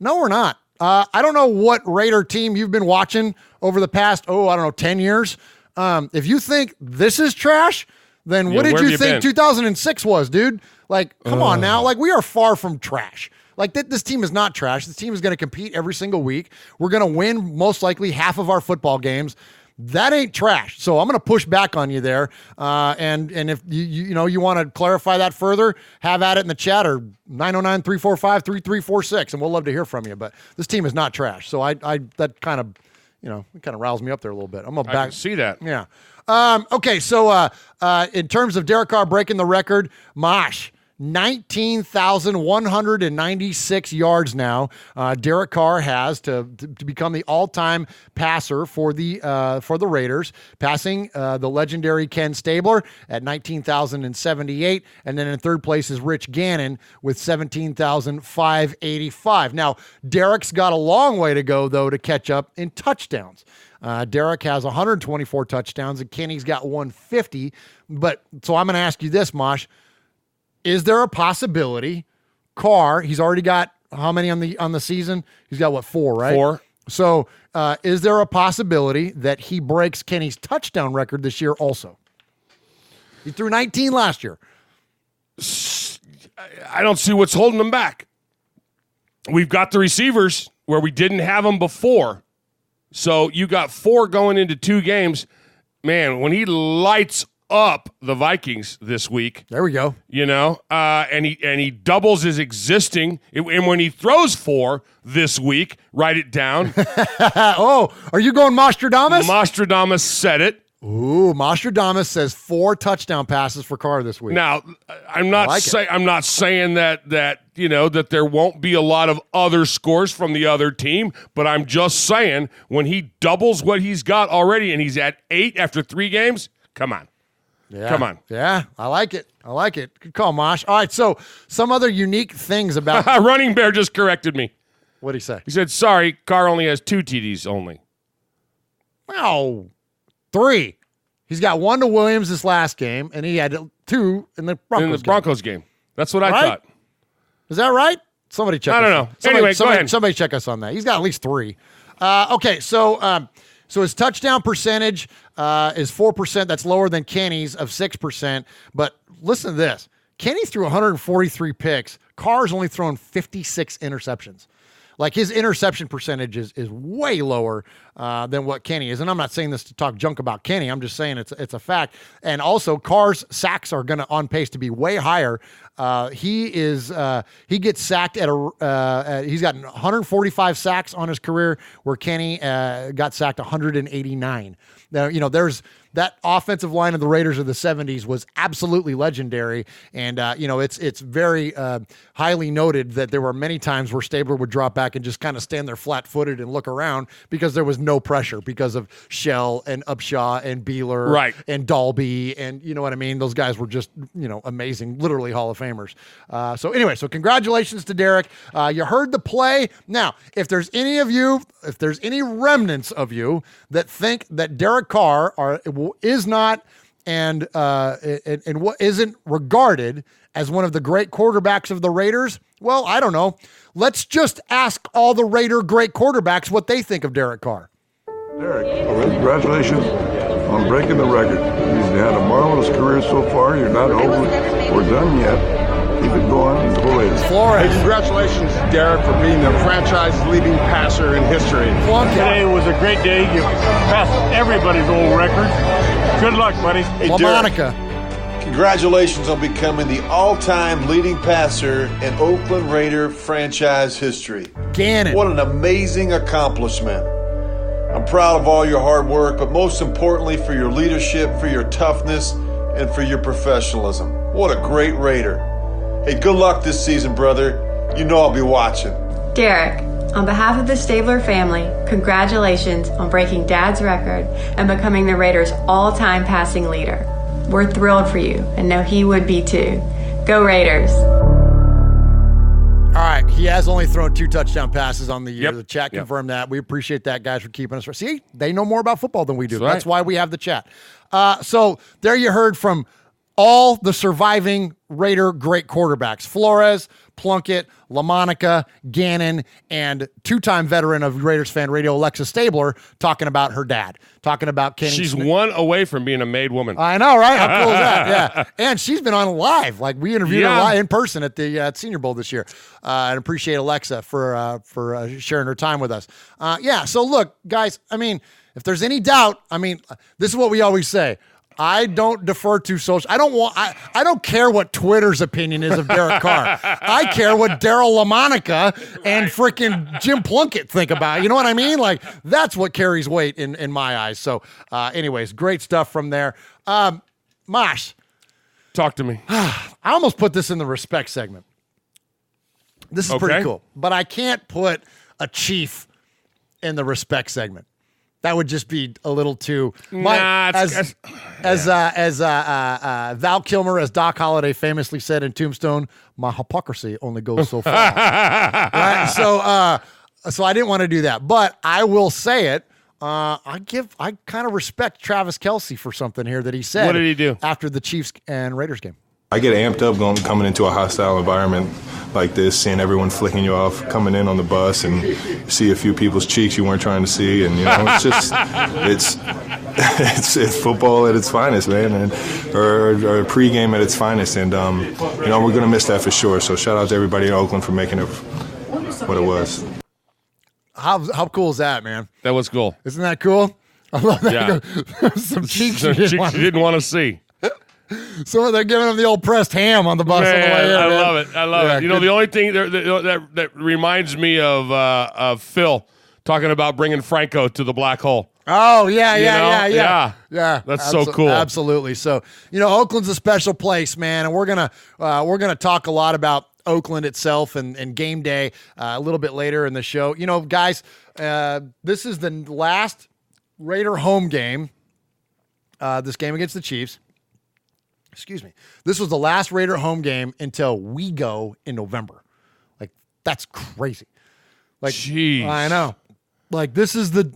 No, we're not. I don't know what Raider team you've been watching over the past, 10 years. If you think this is trash, then what did you think 2006 was, dude? Like, come on now. Like, we are far from trash. Like, this team is not trash. This team is going to compete every single week. We're going to win most likely half of our football games. That ain't trash. So I'm going to push back on you there. And if you want to clarify that further, have at it in the chat or 909-345-3346, and we'll love to hear from you. But this team is not trash. So that kind of, it kind of riles me up there a little bit. I'm going to back. I can see that. Yeah. Okay. So in terms of Derek Carr breaking the record, Mosh, 19,196 yards now. Derek Carr has to become the all-time passer for the Raiders, passing the legendary Ken Stabler at 19,078, and then in third place is Rich Gannon with 17,585. Now, Derek's got a long way to go though to catch up in touchdowns. Derek has 124 touchdowns, and Kenny's got 150. But so I'm going to ask you this, Mosh. Is there a possibility Carr, he's already got how many on the season? He's got what, 4, right? 4. So is there a possibility that he breaks Kenny's touchdown record this year also? He threw 19 last year. I don't see what's holding him back. We've got the receivers where we didn't have them before. So you got 4 going into 2 games. Man, when he lights up the Vikings this week. There we go. And he doubles his existing. And when he throws 4 this week, write it down. Oh, are you going Nostradamus? Nostradamus said it. Ooh, Nostradamus says 4 touchdown passes for Carr this week. Now, I'm not saying that that there won't be a lot of other scores from the other team, but I'm just saying when he doubles what he's got already and he's at 8 after 3 games, come on. Yeah. Come on. Yeah, I like it. Good call, Mosh. All right, so some other unique things about... Running Bear just corrected me. What'd he say? He said, sorry, Carr only has 2 TDs only. Wow. 3. He's got 1 to Williams this last game, and he had 2 in the Broncos game. That's what I thought. Is that right? Somebody check us. I don't know. Go ahead. Somebody check us on that. He's got at least 3. Okay, so his touchdown percentage is 4%. That's lower than Kenny's of 6%. But listen to this. Kenny threw 143 picks. Carr's only thrown 56 interceptions. Like, his interception percentage is way lower than what Kenny is. And I'm not saying this to talk junk about Kenny. I'm just saying it's a fact. And also, Carr's sacks are going to on pace to be way higher. He gets sacked he's got 145 sacks on his career, where Kenny got sacked 189. Now, there's that offensive line of the Raiders of the 70s was absolutely legendary. And, it's very highly noted that there were many times where Stabler would drop back and just kind of stand there flat-footed and look around because there was no pressure because of Shell and Upshaw and Beeler and Dalby. And you know what I mean? Those guys were just, amazing, literally Hall of Famers. So congratulations to Derek. You heard the play. Now, if there's any remnants of you that think that Derek Carr is not and what isn't regarded as one of the great quarterbacks of the Raiders, well, I don't know. Let's just ask all the Raider great quarterbacks what they think of Derek Carr. Derek, congratulations on breaking the record. You've had a marvelous career so far. You're not over or done yet. Keep it going. Go Raiders. Flores. Hey, congratulations, Derek, for being the franchise-leading passer in history. Today was a great day. You passed everybody's old records. Good luck, buddy. Hey, LaMonica. Congratulations on becoming the all-time leading passer in Oakland Raider franchise history. Gannon. What an amazing accomplishment. I'm proud of all your hard work, but most importantly for your leadership, for your toughness, and for your professionalism. What a great Raider. Hey, good luck this season, brother. You know I'll be watching. Derek, on behalf of the Stabler family, congratulations on breaking Dad's record and becoming the Raiders' all-time passing leader. We're thrilled for you and know he would be too. Go Raiders. All right, he has only thrown 2 touchdown passes on the year. Yep. The chat confirmed that. We appreciate that, guys, for keeping us. See, they know more about football than we do. That's why we have the chat. So there you heard from all the surviving Raider great quarterbacks: Flores, Plunkett, LaMonica, Gannon, and 2-time veteran of Raiders Fan Radio, Alexa Stabler, talking about her dad, talking about Kenny. She's 1 away from being a made woman. I know, right? How cool is that? Yeah. And she's been on live. Like, we interviewed her live in person at the Senior Bowl this year. And appreciate Alexa for sharing her time with us. So look, guys, I mean, if there's any doubt, this is what we always say. I don't defer to social. I don't care what Twitter's opinion is of Derek Carr. I care what Daryl LaMonica and freaking Jim Plunkett think about. You know what I mean? Like, that's what carries weight in my eyes. So, anyways, great stuff from there. Mosh, talk to me. I almost put this in the respect segment. This is pretty cool, but I can't put a Chief in the respect segment. That would just be a little too. As Val Kilmer, as Doc Holliday famously said in Tombstone, my hypocrisy only goes so far. Right? So I didn't want to do that, but I will say it. I kind of respect Travis Kelce for something here that he said. What did he do after the Chiefs and Raiders game? I get amped up coming into a hostile environment like this, seeing everyone flicking you off, coming in on the bus, and see a few people's cheeks you weren't trying to see, and it's just it's football at its finest, man, or pregame at its finest, and we're gonna miss that for sure. So shout out to everybody in Oakland for making it what it was. How cool is that, man? That was cool. Isn't that cool? I love that. Yeah. Some cheeks you didn't want to see. So they're giving him the old pressed ham on the bus. Man, on the way in, I love it. I love it. You know, the only thing that reminds me of Phil talking about bringing Franco to the black hole. Oh, yeah. That's so cool. Absolutely. So, Oakland's a special place, man, and we're gonna talk a lot about Oakland itself and game day a little bit later in the show. Guys, this is the last Raider home game. This game against the Chiefs. Excuse me. This was the last Raider home game until we go in November. Like, that's crazy. Like, jeez. I know. Like, this is the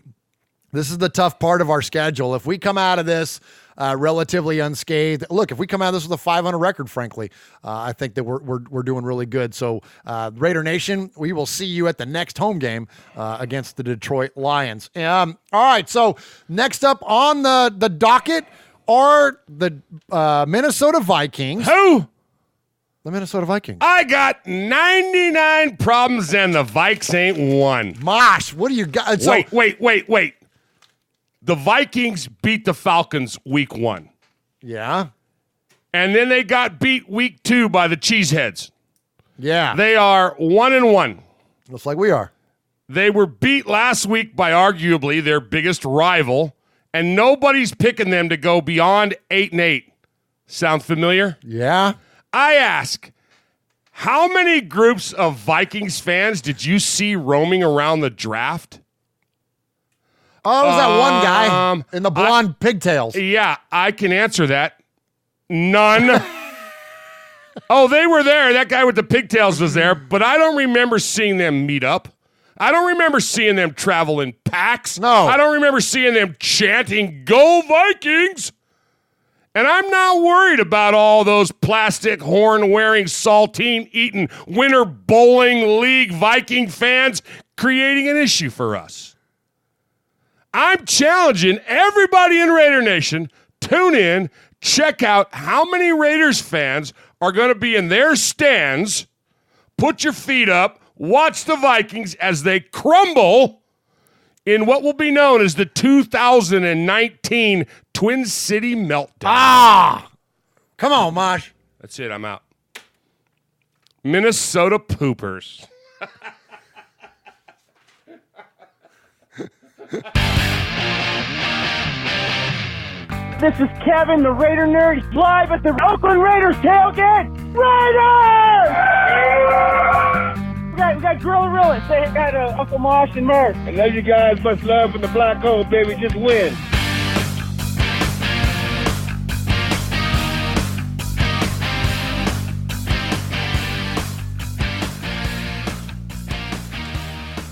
tough part of our schedule. If we come out of this relatively unscathed, look, if we come out of this with a 500 record, frankly, I think that we're doing really good. So, Raider Nation, we will see you at the next home game against the Detroit Lions. All right. So next up on the docket are the Minnesota Vikings. Who? The Minnesota Vikings. I got 99 problems and the Vikes ain't one. Mosh, what do you got? Wait. The Vikings beat the Falcons week 1. Yeah. And then they got beat week 2 by the Cheeseheads. Yeah. They are 1-1. Looks like we are. They were beat last week by arguably their biggest rival, and nobody's picking them to go beyond 8-8. Sound familiar? Yeah. I ask, how many groups of Vikings fans did you see roaming around the draft? Oh, it was that one guy in the blonde pigtails. Yeah, I can answer that. None. Oh, they were there. That guy with the pigtails was there, but I don't remember seeing them meet up. I don't remember seeing them travel in packs. No. I don't remember seeing them chanting, "Go Vikings!" And I'm not worried about all those plastic horn-wearing, saltine-eating, Winter Bowling League Viking fans creating an issue for us. I'm challenging everybody in Raider Nation, tune in, check out how many Raiders fans are going to be in their stands, put your feet up, watch the Vikings as they crumble in what will be known as the 2019 Twin City Meltdown. Come on, Mosh. That's it. I'm out. Minnesota Poopers. This is Kevin, the Raider Nerd, live at the Oakland Raiders tailgate. Raiders! We got Gorilla. Say hi to Uncle Mosh and Murph. I love you guys. Much love from the black hole, baby. Just win.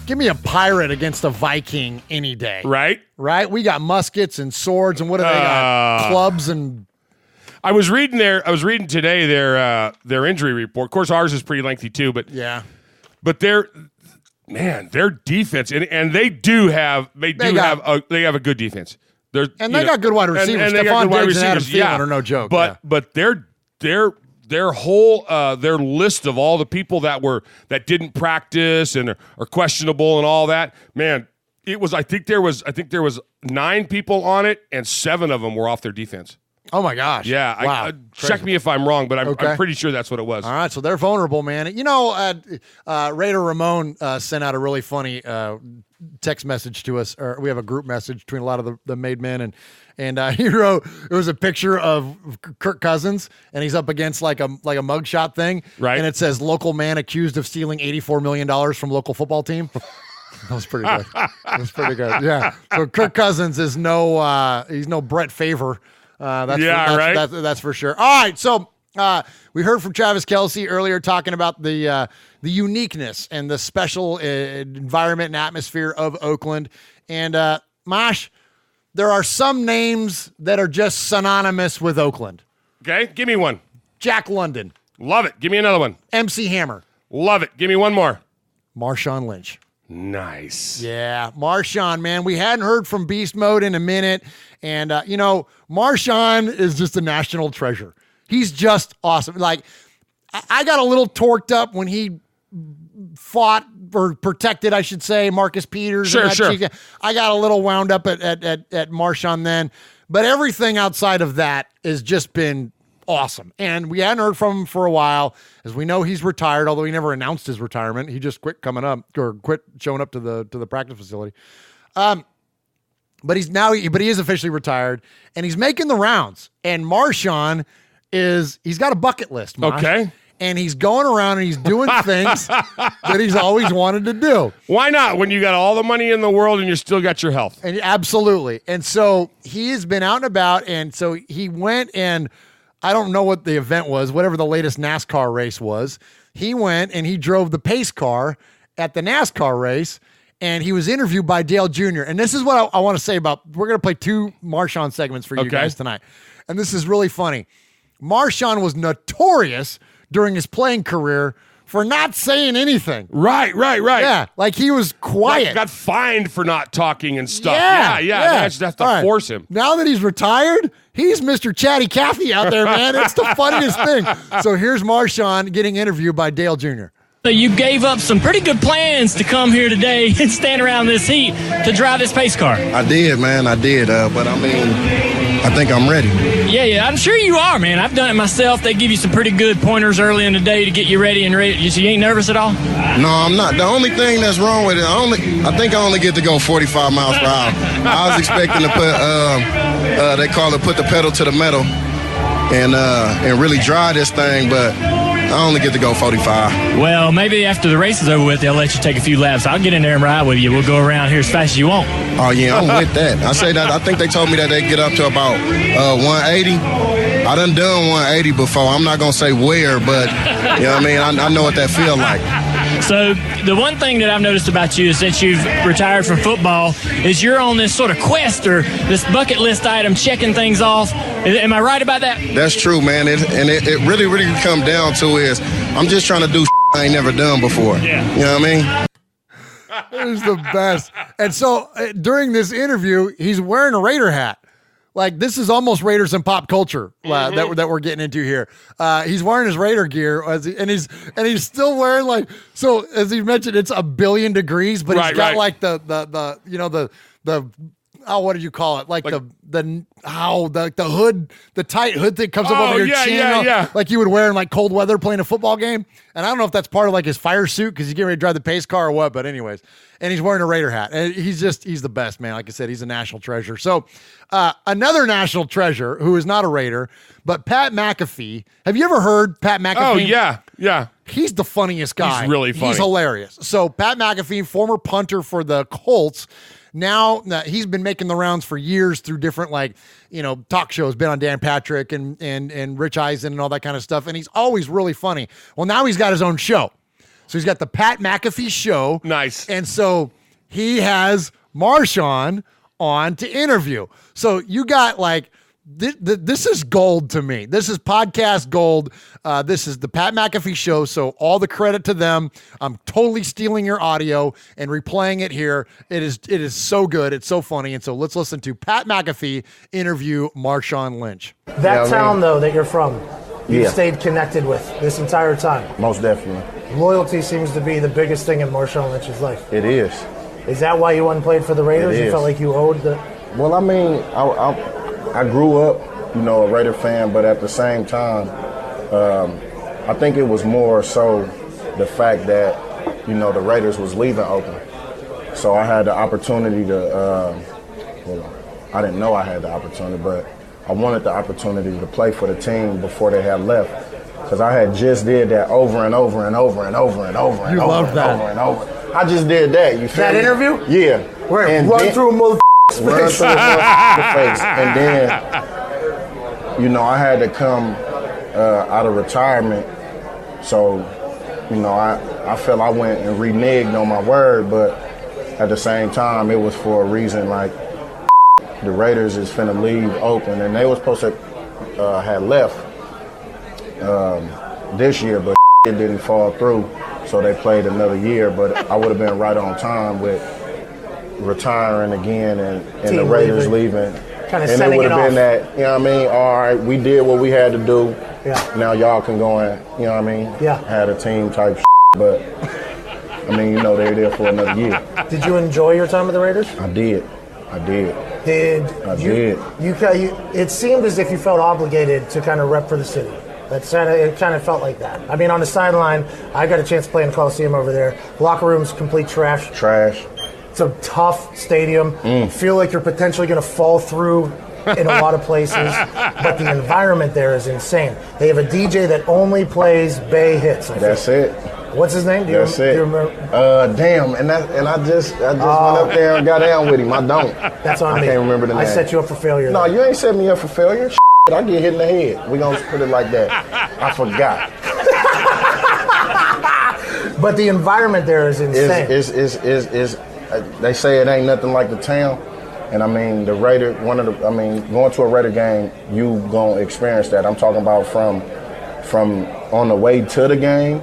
Give me a pirate against a Viking any day. Right? Right? We got muskets and swords, and what do they got? Clubs and... I was reading today their injury report. Of course, ours is pretty lengthy too, but yeah. But their defense, and they have a good defense. They got good wide receivers. And they got good wide receivers. Yeah, are no joke. But their whole their list of all the people that didn't practice and are questionable and all that, man, I think there was 9 people on it and 7 of them were off their defense. Oh my gosh! Yeah, wow. Check me if I'm wrong, but I'm pretty sure that's what it was. All right, so they're vulnerable, man. Raider Ramon sent out a really funny text message to us, or we have a group message between a lot of the made men, And he wrote, it was a picture of Kirk Cousins, and he's up against like a mugshot thing. Right. And it says, local man accused of stealing $84 million from local football team. That was pretty good. That was pretty good. Yeah. So Kirk Cousins is he's no Brett Favre. That's for sure. All right. So we heard from Travis Kelce earlier talking about the uniqueness and the special environment and atmosphere of Oakland. And Mosh, there are some names that are just synonymous with Oakland. Okay, give me one. Jack London. Love it. Give me another one. MC Hammer. Love it. Give me one more. Marshawn Lynch. Nice. Yeah, Marshawn, man. We hadn't heard from Beast Mode in a minute. And, Marshawn is just a national treasure. He's just awesome. Like, I got a little torqued up when he fought or protected, I should say, Marcus Peters. Sure. I got a little wound up at Marshawn then. But everything outside of that has just been awesome. And we hadn't heard from him for a while. As we know, he's retired, although he never announced his retirement. He just quit showing up to the practice facility. But he is officially retired, and he's making the rounds. And Marshawn he's got a bucket list, Mosh. Okay. And he's going around and he's doing things that he's always wanted to do. Why not? When you got all the money in the world and you still got your health. And absolutely. And so he has been out and about, and so he went, and I don't know what the event was, whatever the latest NASCAR race was. He went and he drove the pace car at the NASCAR race, and he was interviewed by Dale Jr. And this is what I want to say about, we're going to play 2 Marshawn segments for you guys tonight. And this is really funny. Marshawn was notorious during his playing career for not saying anything. Right. Yeah, like he was quiet. Got fined for not talking and stuff. Yeah. That's to force him. Now that he's retired, he's Mr. Chatty Cathy out there, man. It's the funniest thing. So here's Marshawn getting interviewed by Dale Jr. So you gave up some pretty good plans to come here today and stand around this heat to drive this pace car. I did, man. I did. But I mean, I think I'm ready. Yeah. I'm sure you are, man. I've done it myself. They give you some pretty good pointers early in the day to get you ready and ready. So you ain't nervous at all? No, I'm not. The only thing that's wrong with it, I think I only get to go 45 miles per hour. I was expecting to put, they call it put the pedal to the metal and really drive this thing, but I only get to go 45. Well, maybe after the race is over with, they'll let you take a few laps. I'll get in there and ride with you. We'll go around here as fast as you want. Oh, yeah, I'm with that. I say that. I think they told me that they get up to about 180. I done 180 before. I'm not going to say where, but, you know what I mean? I know what that feel like. So the one thing that I've noticed about you is since you've retired from football is you're on this sort of quest or this bucket list item, checking things off. Am I right about that? That's true, man. It really come down to is I'm just trying to do I ain't never done before. Yeah. You know what I mean? It was the best. And so during this interview, he's wearing a Raider hat. Like, this is almost Raiders and pop culture that we're getting into here. He's wearing his Raider gear, and he's still wearing, like, so as he mentioned, it's 1 billion degrees, but he's got like the what did you call it? Like the hood, the tight hood that comes up over your chin. Yeah. Like you would wear in like cold weather playing a football game. And I don't know if that's part of like his fire suit because he's getting ready to drive the pace car or what, but anyways. And he's wearing a Raider hat. And he's the best, man. Like I said, he's a national treasure. So another national treasure who is not a Raider, but Pat McAfee. Have you ever heard Pat McAfee? Oh, yeah. He's the funniest guy. He's really funny. He's hilarious. So Pat McAfee, former punter for the Colts, now he's been making the rounds for years through different talk shows, been on Dan Patrick and Rich Eisen and all that kind of stuff. And he's always really funny. Well, now he's got his own show. So he's got the Pat McAfee Show. Nice. And so he has Marshawn on to interview. So you got like, this is gold to me. This is podcast gold. This is the Pat McAfee Show. So all the credit to them. I'm totally stealing your audio and replaying it here. It is so good. It's so funny. And so let's listen to Pat McAfee interview Marshawn Lynch. That town, though, that you're from, you've stayed connected with this entire time. Most definitely. Loyalty seems to be the biggest thing in Marshawn Lynch's life. It is. Is that why you went and played for the Raiders? You felt like you owed the... Well, I mean, I grew up, a Raider fan, but at the same time, I think it was more so the fact that, the Raiders was leaving Oakland. So I had the opportunity to, I didn't know I had the opportunity, but I wanted the opportunity to play for the team before they had left. Because I had just did that over and over and over and over and over and You over love and that. over and over. I just did that. You feel That me? interview? Yeah. Where And run then- through a motherfucker's Run face. through the face. And then, you know, I had to come out of retirement. So, you know, I felt I went and reneged on my word, but at the same time, it was for a reason. Like, the Raiders is finna leave Oakland, and they were supposed to have left this year, but it didn't fall through, so they played another year. But I would have been right on time with retiring again and the Team Raiders leaving. Kind of And it setting would it have off. been that, you know what I mean? All right, we did what we had to do. Yeah. Now y'all can go and, you know what I mean? Yeah. Had a team type but I mean, you know, they're there for another year. Did you enjoy your time with the Raiders? I did. It seemed as if you felt obligated to kind of rep for the city. It kind of felt like that. I mean, on the sideline, I got a chance to play in the Coliseum over there. Locker room's complete trash. It's a tough stadium. Feel like you're potentially going to fall through in a lot of places, but the environment there is insane. They have a DJ that only plays Bay hits. That's it. What's his name? That's it. Do you remember? Damn, and I just went up there and got down with him. I don't. That's on I me. can't remember the name. I set you up for failure. No, you ain't set me up for failure. I get hit in the head. We gonna put it like that. I forgot. But the environment there is insane. They say it ain't nothing like the town. And I mean, the Raider, going to a Raider game, you gonna experience that. I'm talking about from on the way to the game,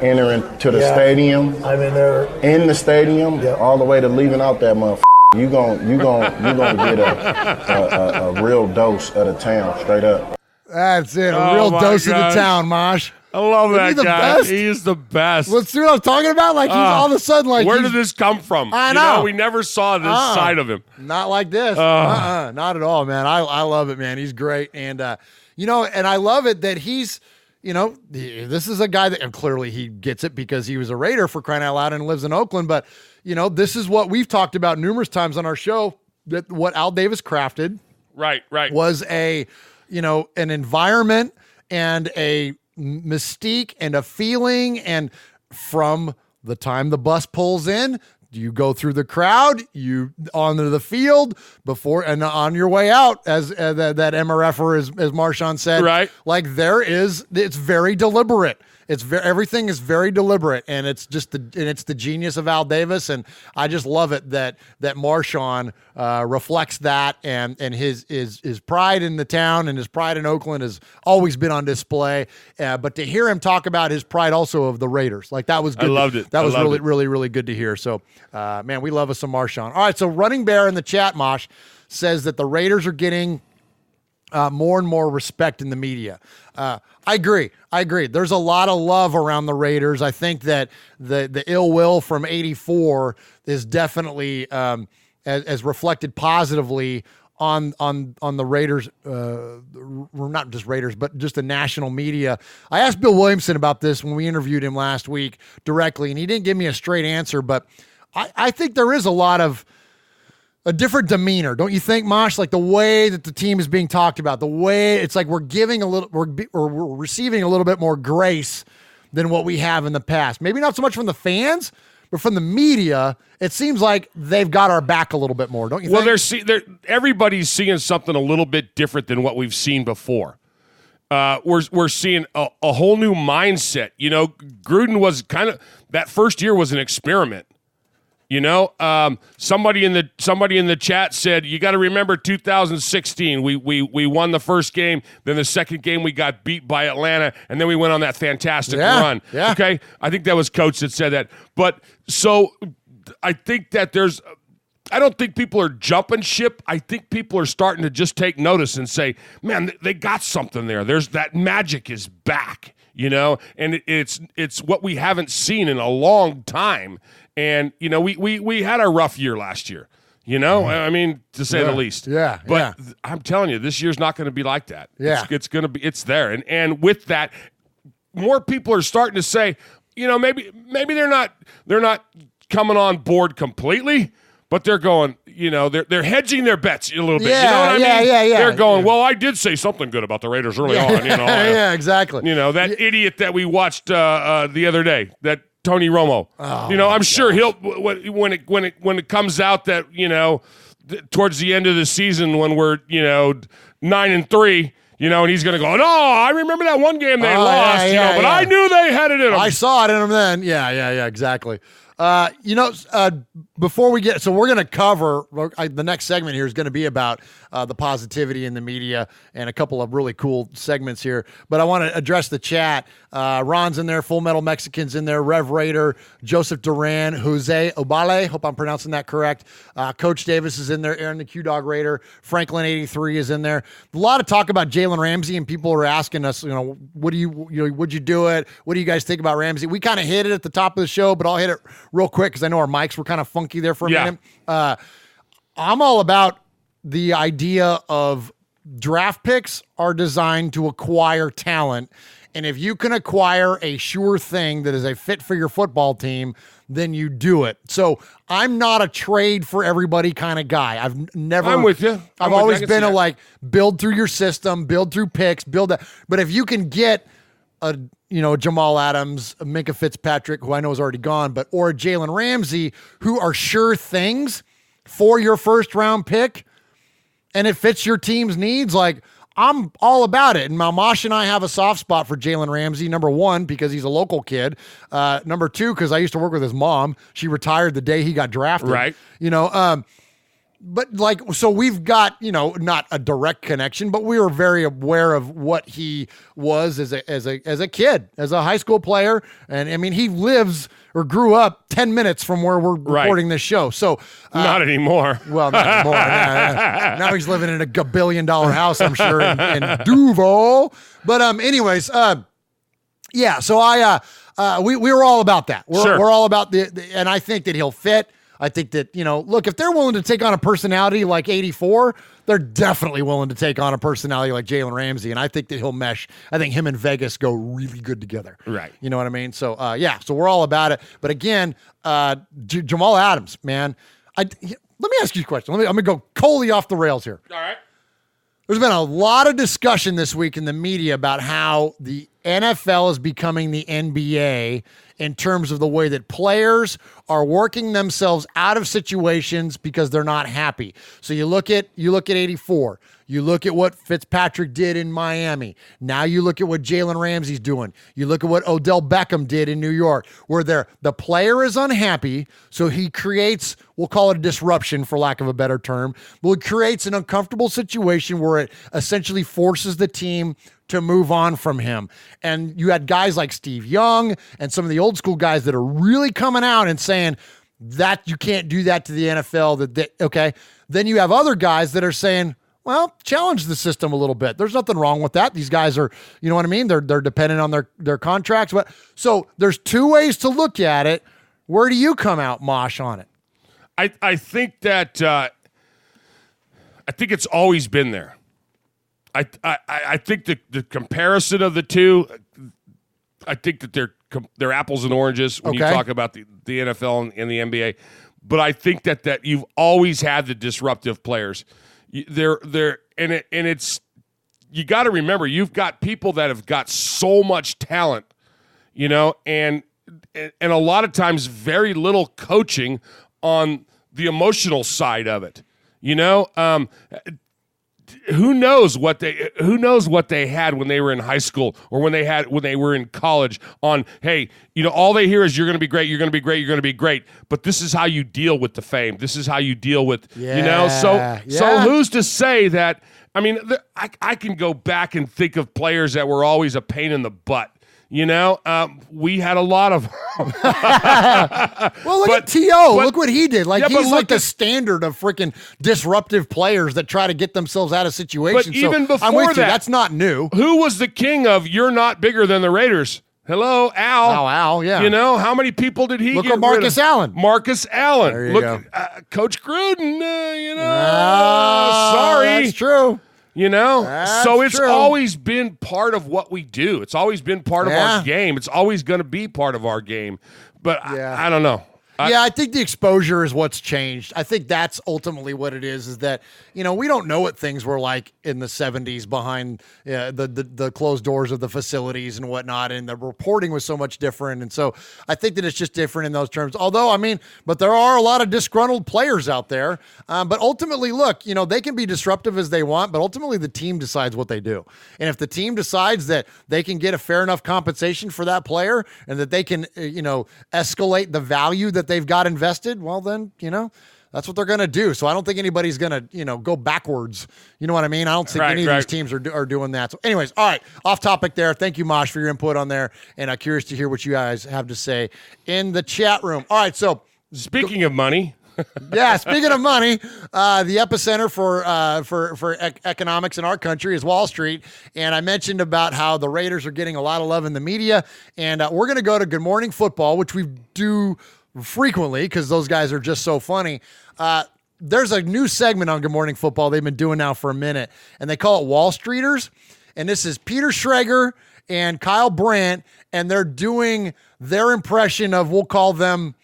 entering to the stadium. I mean, they're in the stadium, all the way to leaving out that motherfucker. You gonna get a real dose of the town, straight up. That's it. A Oh real my dose of gosh. the town, Mosh. I love Isn't that he the guy. best? He is the best. Let's see what I'm talking about. Like, he's all of a sudden like, where he's- did this come from? I You know. we never saw this side of him. Not like this. Not at all, man. I love it, man. He's great. And, and I love it that he's, this is a guy that, and clearly he gets it because he was a Raider, for crying out loud, and lives in Oakland. But, this is what we've talked about numerous times on our show, that what Al Davis crafted. Right. Was an environment and a mystique and a feeling. And from the time the bus pulls in, you go through the crowd, you onto the field before and on your way out, as that MRFer, as Marshawn said, right? Like it's very deliberate. Everything is very deliberate, and it's the genius of Al Davis, and I just love it that Marshawn reflects that, and his pride in the town and his pride in Oakland has always been on display. But to hear him talk about his pride also of the Raiders, like that was good. I loved it. That was really good to hear. So, man, we love us some Marshawn. All right, so Running Bear in the chat, Mosh, says that the Raiders are getting more and more respect in the media. I agree. There's a lot of love around the Raiders. I think that the ill will from '84 is definitely as reflected positively on the Raiders, not just Raiders, but just the national media. I asked Bill Williamson about this when we interviewed him last week directly, and he didn't give me a straight answer, but I think there is a different demeanor, don't you think, Mosh? Like the way that the team is being talked about, the way it's like we're receiving a little bit more grace than what we have in the past. Maybe not so much from the fans, but from the media, it seems like they've got our back a little bit more, don't you think? Well, everybody's seeing something a little bit different than what we've seen before. We're seeing a whole new mindset. Gruden was that first year was an experiment. Somebody in the chat said, you got to remember 2016. We won the first game, then the second game we got beat by Atlanta, and then we went on that fantastic run. Yeah. Okay, I think that was Coach that said that. But so I think that I don't think people are jumping ship. I think people are starting to just take notice and say, man, they got something there. There's that magic is back. And it's what we haven't seen in a long time. And, we had a rough year last year, I mean, to say the least. Yeah. But I'm telling you, this year's not going to be like that. Yeah. It's there. And with that, more people are starting to say, maybe they're not coming on board completely, but they're going, they're hedging their bets a little bit. Yeah, you know what I mean? yeah. They're going, well, I did say something good about the Raiders early on. Yeah, exactly. That idiot that we watched the other day, that Tony Romo. Oh, I'm sure he'll when it comes out that towards the end of the season when we're 9-3. And he's going to go, no, I remember that one game they lost, but I knew they had it in them. I saw it in them then. Yeah, exactly. Before we get, so we're going to cover, the next segment here is going to be about the positivity in the media and a couple of really cool segments here. But I want to address the chat. Ron's in there, Full Metal Mexican's in there, Rev Raider, Joseph Duran, Jose Obale, hope I'm pronouncing that correct. Coach Davis is in there, Aaron the Q-Dog Raider, Franklin 83 is in there. A lot of talk about Jalen Ramsey, and people are asking us, would you do it? What do you guys think about Ramsey? We kind of hit it at the top of the show, but I'll hit it real quick because I know our mics were kind of funky there for a minute. I'm all about the idea of draft picks are designed to acquire talent. And if you can acquire a sure thing that is a fit for your football team, then you do it. So I'm not a trade for everybody kind of guy. I'm with you. I've always been a build through your system, build through picks, build that. But if you can get a Jamal Adams, a Minka Fitzpatrick, who I know is already gone, or a Jalen Ramsey, who are sure things for your first round pick, and it fits your team's needs, I'm all about it. And Malmash and I have a soft spot for Jalen Ramsey. Number one, because he's a local kid. Number two, because I used to work with his mom. She retired the day he got drafted. Right. But so we've got, not a direct connection, but we were very aware of what he was as a kid, as a high school player. And I mean, he lives or grew up 10 minutes from where we're recording this show. So not anymore. Well, not anymore. Now he's living in a $1 billion house, I'm sure, in Duval. But anyways, so we were all about that. We're all about and I think that he'll fit. I think that, look, if they're willing to take on a personality like 84, they're definitely willing to take on a personality like Jalen Ramsey. And I think that he'll mesh. I think him and Vegas go really good together. Right. You know what I mean? So, so we're all about it. But again, Jamal Adams, man, let me ask you a question. I'm going to go totally off the rails here. All right. There's been a lot of discussion this week in the media about how the NFL is becoming the NBA in terms of the way that players are working themselves out of situations because they're not happy. So you look at 84. You look at what Fitzpatrick did in Miami. Now you look at what Jalen Ramsey's doing. You look at what Odell Beckham did in New York, where the player is unhappy, so he creates, we'll call it a disruption for lack of a better term, but it creates an uncomfortable situation where it essentially forces the team to move on from him. And you had guys like Steve Young and some of the old school guys that are really coming out and saying that you can't do that to the NFL. Okay. Then you have other guys that are saying, well, challenge the system a little bit. There's nothing wrong with that. These guys are, you know what I mean? They're dependent on their contracts. But so there's two ways to look at it. Where do you come out, Mosh, on it? I think that I think it's always been there. I think the comparison of the two, I think that they're apples and oranges when you talk about the NFL and the NBA. But I think that you've always had the disruptive players. It's you got to remember, you've got people that have got so much talent, and a lot of times very little coaching on the emotional side of it. Who knows what they had when they were in high school or when they were in college on, hey, all they hear is you're going to be great, you're going to be great, you're going to be great. But this is how you deal with the fame. This is how you deal with, So who's to say that? I mean, I can go back and think of players that were always a pain in the butt. We had a lot of well, look at T.O. Look what he did. He's like the standard of freaking disruptive players that try to get themselves out of situations. But even before I'm with you. that, that's not new. Who was the king of you're not bigger than the Raiders? Hello, Al. Al, yeah. How many people did he look get at Marcus rid of? Allen. Marcus Allen. There you go. Coach Gruden, sorry. That's true. So it's always been part of what we do. It's always been part of our game. It's always going to be part of our game. But I don't know. Yeah, I think the exposure is what's changed. I think that's ultimately what it is that, we don't know what things were like in the 70s behind the closed doors of the facilities and whatnot, and the reporting was so much different. And so I think that it's just different in those terms. Although, but there are a lot of disgruntled players out there. But ultimately, look, they can be disruptive as they want, but ultimately the team decides what they do. And if the team decides that they can get a fair enough compensation for that player and that they can, escalate the value that they've got invested, well, then, that's what they're going to do. So I don't think anybody's going to, go backwards. You know what I mean? I don't think any of these teams are doing that. So anyways, all right, off topic there. Thank you, Mosh, for your input on there. And I'm curious to hear what you guys have to say in the chat room. All right, so speaking of money. Yeah, speaking of money, the epicenter for economics in our country is Wall Street. And I mentioned about how the Raiders are getting a lot of love in the media. And we're going to go to Good Morning Football, which we do frequently because those guys are just so funny. There's a new segment on Good Morning Football they've been doing now for a minute, and they call it Wall Streeters. And this is Peter Schrager and Kyle Brandt, and they're doing their impression of, we'll call them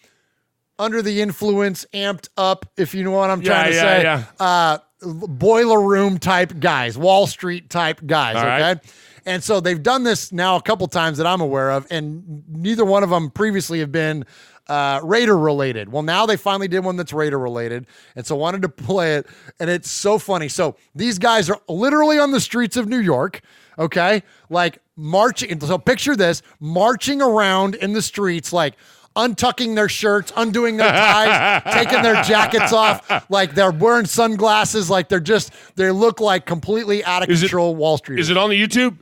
under the influence, amped up, if you know what I'm trying to say. Boiler room type guys, Wall Street type guys, okay? Right. And so they've done this now a couple times that I'm aware of, and neither one of them previously have been Raider related. Well, now they finally did one that's Raider related, and so wanted to play it, and it's so funny. So these guys are literally on the streets of New York, okay? Like marching. So picture this, marching around in the streets, like untucking their shirts, undoing their ties, taking their jackets off, like they're wearing sunglasses, like they look like completely out of control Wall Street. Is it on the YouTube?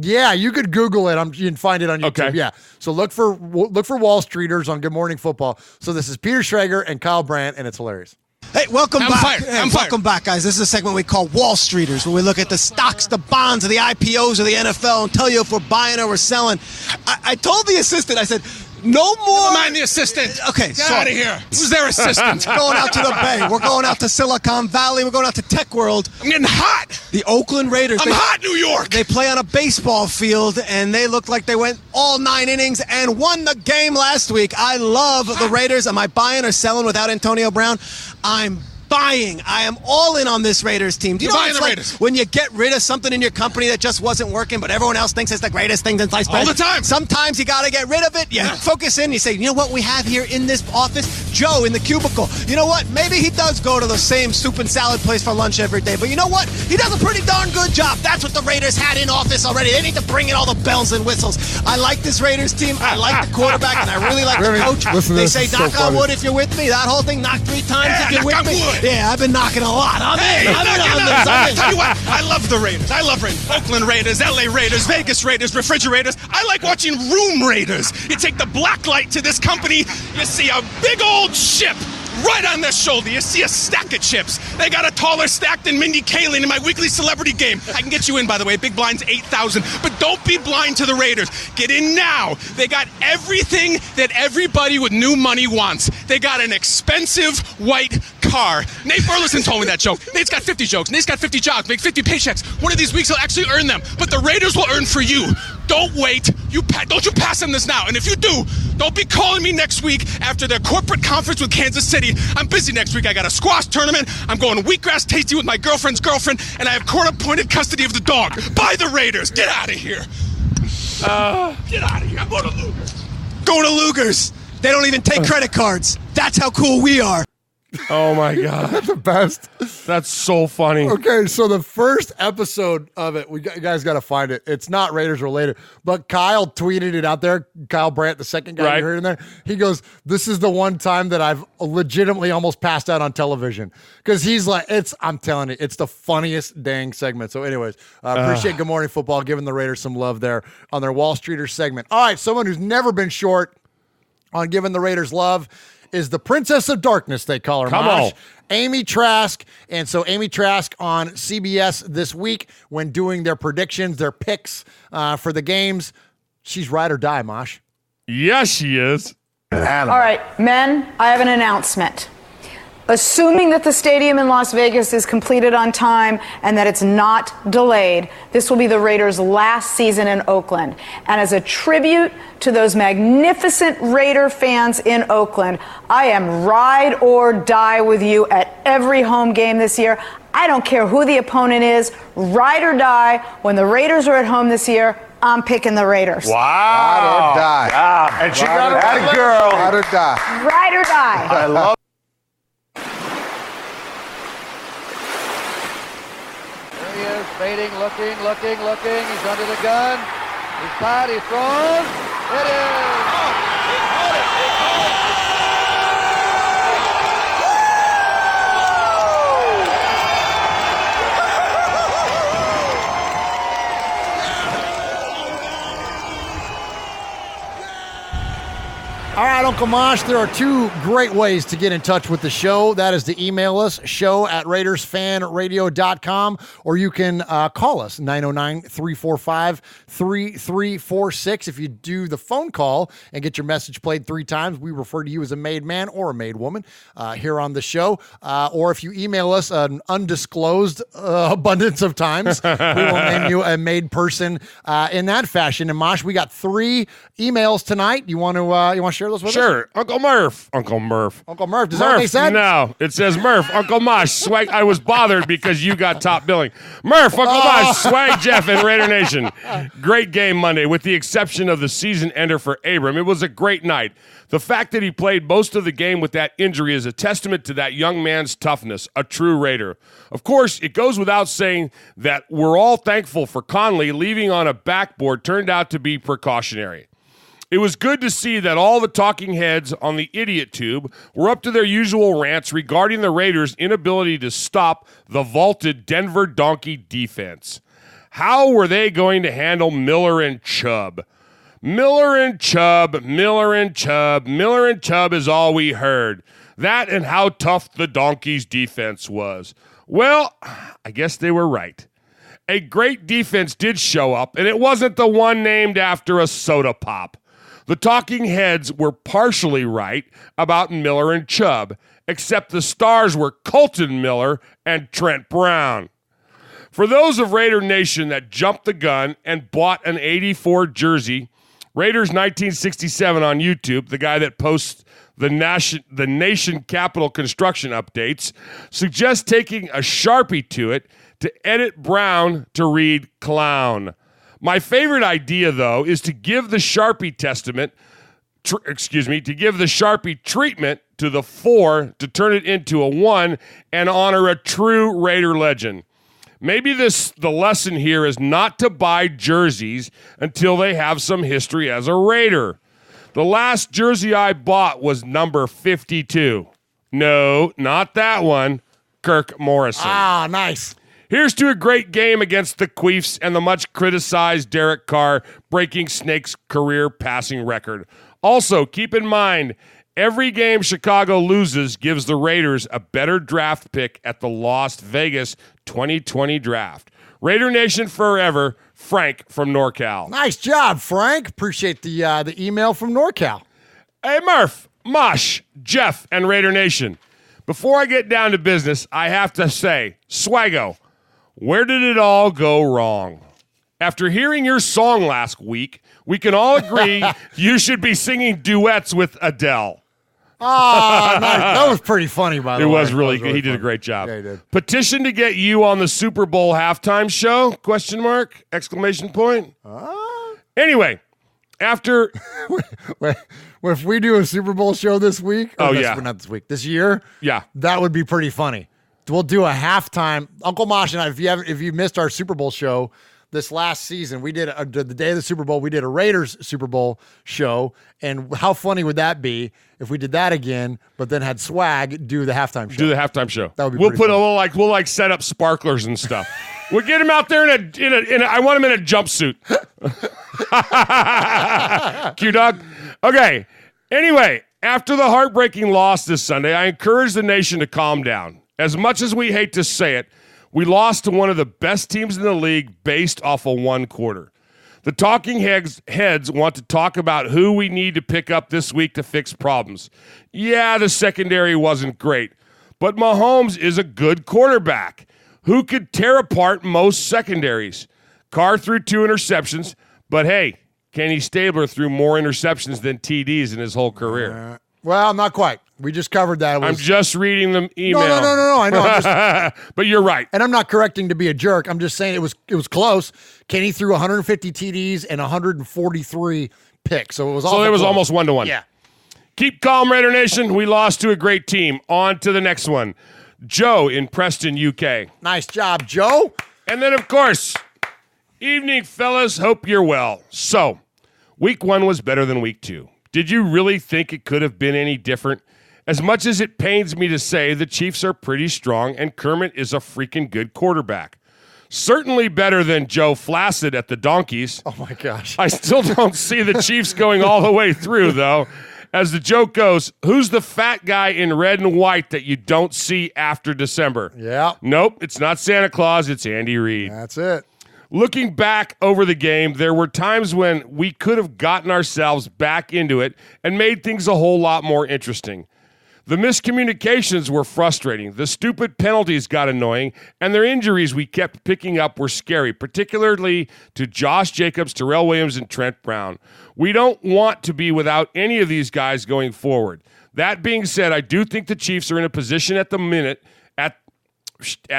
Yeah, you could Google it. You can find it on YouTube. Okay. Yeah. So look for Wall Streeters on Good Morning Football. So this is Peter Schrager and Kyle Brandt, and it's hilarious. Hey, welcome back. Welcome back, guys. This is a segment we call Wall Streeters, where we look at the stocks, the bonds, or the IPOs of the NFL and tell you if we're buying or we're selling. I told the assistant, I said, no more. Never mind the assistant. Okay, get out of here. Who's their assistant? Going out to the Bay. We're going out to Silicon Valley. We're going out to Tech World. I'm getting hot. The Oakland Raiders. I'm hot, New York. They play on a baseball field, and they look like they went all 9 innings and won the game last week. I love the Raiders. Am I buying or selling without Antonio Brown? I'm buying. I am all in on this Raiders team. Do you know what it's like when you get rid of something in your company that just wasn't working, but everyone else thinks it's the greatest thing since sliced bread? All the time. Sometimes you got to get rid of it. You focus in. You say, you know what we have here in this office? Joe in the cubicle. You know what? Maybe he does go to the same soup and salad place for lunch every day, but you know what? He does a pretty darn good job. That's what the Raiders had in office already. They need to bring in all the bells and whistles. I like this Raiders team. I like the quarterback, and I really like the coach. They say, knock on wood if you're with me. That whole thing, knock 3 times if you're with me. Wood. Yeah, I've been knocking a lot. I'm in on this. I tell you what, I love the Raiders. I love Raiders. Oakland Raiders, LA Raiders, Vegas Raiders, Refrigerators. I like watching Room Raiders. You take the black light to this company, you see a big old ship right on their shoulder. You see a stack of chips. They got a taller stack than Mindy Kaling in my weekly celebrity game. I can get you in, by the way. Big blind's 8,000. But don't be blind to the Raiders. Get in now. They got everything that everybody with new money wants. They got an expensive white car. Nate Burleson told me that joke. Nate's got 50 jokes. Nate's got 50 jobs. Make 50 paychecks. One of these weeks he'll actually earn them. But the Raiders will earn for you. Don't wait. Don't you pass on this now. And if you do, don't be calling me next week after their corporate conference with Kansas City. I'm busy next week. I got a squash tournament. I'm going wheatgrass tasty with my girlfriend's girlfriend, and I have court-appointed custody of the dog. Buy the Raiders. Get out of here. Get out of here. I'm going to Luger's. Go to Luger's. They don't even take credit cards. That's how cool we are. Oh, my God. That's the best. That's so funny. Okay, so the first episode of it, you guys got to find it. It's not Raiders related, but Kyle tweeted it out there. Kyle Brandt, the second guy you heard in there, he goes, this is the one time that I've legitimately almost passed out on television. Because he's like, I'm telling you, it's the funniest dang segment. So anyways, appreciate Good Morning Football giving the Raiders some love there on their Wall Streeters segment. All right, someone who's never been short on giving the Raiders love is the Princess of Darkness, they call her. Come on. Amy Trask. And so Amy Trask on CBS this week when doing their predictions, their picks for the games. She's ride or die, Mosh. Yes, she is. All right, men, I have an announcement. Assuming that the stadium in Las Vegas is completed on time and that it's not delayed, this will be the Raiders' last season in Oakland. And as a tribute to those magnificent Raider fans in Oakland, I am ride or die with you at every home game this year. I don't care who the opponent is, ride or die. When the Raiders are at home this year, I'm picking the Raiders. Wow. Ride or die. Yeah. And she got that girl. Ride or die. Ride or die. I love He is fading, looking. He's under the gun. He's tied, he throws. It is. All right, Uncle Mosh, there are two great ways to get in touch with the show. That is to email us, show@RaidersFanRadio.com, or you can call us, 909-345-3346. If you do the phone call and get your message played 3 times, we refer to you as a made man or a made woman here on the show. Or if you email us an undisclosed abundance of times, we will name you a made person in that fashion. And Mosh, we got 3 emails tonight. You want to share those with us? Sure. Uncle Murph. Does that what they said? No, it says Murph. Uncle Mosh. Swag. I was bothered because you got top billing. Murph. Uncle Mosh. Swag Jeff and Raider Nation. Great game Monday, with the exception of the season ender for Abram. It was a great night. The fact that he played most of the game with that injury is a testament to that young man's toughness, a true Raider. Of course, it goes without saying that we're all thankful for Conley leaving on a backboard turned out to be precautionary. It was good to see that all the talking heads on the idiot tube were up to their usual rants regarding the Raiders' inability to stop the vaulted Denver Donkey defense. How were they going to handle Miller and Chubb? Miller and Chubb is all we heard. That and how tough the Donkeys' defense was. Well, I guess they were right. A great defense did show up, and it wasn't the one named after a soda pop. The talking heads were partially right about Miller and Chubb, except the stars were Colton Miller and Trent Brown. For those of Raider Nation that jumped the gun and bought an 84 jersey, Raiders 1967 on YouTube, the guy that posts the Nation Capital construction updates, suggests taking a Sharpie to it to edit Brown to read clown. My favorite idea, though, is to give the Sharpie treatment to the 4 to turn it into a 1 and honor a true Raider legend. Maybe the lesson here is not to buy jerseys until they have some history as a Raider. The last jersey I bought was number 52. No, not that one. Kirk Morrison. Ah, nice. Here's to a great game against the Queefs and the much-criticized Derek Carr breaking Snake's career passing record. Also, keep in mind, every game Chicago loses gives the Raiders a better draft pick at the Las Vegas 2020 draft. Raider Nation forever, Frank from NorCal. Nice job, Frank. Appreciate the email from NorCal. Hey, Murph, Mosh, Jeff, and Raider Nation. Before I get down to business, I have to say, Swaggo, where did it all go wrong? After hearing your song last week, we can all agree you should be singing duets with Adele. Oh, nice. That was pretty funny, by the way. It was really good. He did a great job. Yeah, he did. Petition to get you on the Super Bowl halftime show? Question mark? Exclamation point. Anyway, after... Wait, if we do a Super Bowl show this week... Oh, yeah. Not this week. This year? Yeah. That would be pretty funny. We'll do a halftime. Uncle Mosh and I, if you missed our Super Bowl show this last season, we did the day of the Super Bowl, we did a Raiders Super Bowl show. And how funny would that be if we did that again, but then had Swag do the halftime show? Do the halftime show. That would be We'll pretty put funny. we'll set up sparklers and stuff. We'll get him out there in a I want him in a jumpsuit. Q-Dog. Okay. Anyway, after the heartbreaking loss this Sunday, I encourage the nation to calm down. As much as we hate to say it, we lost to one of the best teams in the league based off of one quarter. The talking heads want to talk about who we need to pick up this week to fix problems. Yeah, the secondary wasn't great, but Mahomes is a good quarterback who could tear apart most secondaries. Carr threw 2 interceptions, but hey, Kenny Stabler threw more interceptions than TDs in his whole career. Well, not quite. We just covered that. I'm just reading the email. No. I know. I'm just, but you're right. And I'm not correcting to be a jerk. I'm just saying it was close. Kenny threw 150 TDs and 143 picks. So it was almost 1-to-1. Yeah. Keep calm, Raider Nation. We lost to a great team. On to the next one. Joe in Preston, UK. Nice job, Joe. And then, of course, evening, fellas. Hope you're well. So, week 1 was better than week 2. Did you really think it could have been any different? As much as it pains me to say, the Chiefs are pretty strong, and Kermit is a freaking good quarterback. Certainly better than Joe Flacid at the Donkeys. Oh, my gosh. I still don't see the Chiefs going all the way through, though. As the joke goes, who's the fat guy in red and white that you don't see after December? Yeah. Nope, it's not Santa Claus, it's Andy Reid. That's it. Looking back over the game, there were times when we could have gotten ourselves back into it and made things a whole lot more interesting. The miscommunications were frustrating, the stupid penalties got annoying, and their injuries we kept picking up were scary, particularly to Josh Jacobs, Terrell Williams, and Trent Brown. We don't want to be without any of these guys going forward. That being said, I do think the Chiefs are in a position at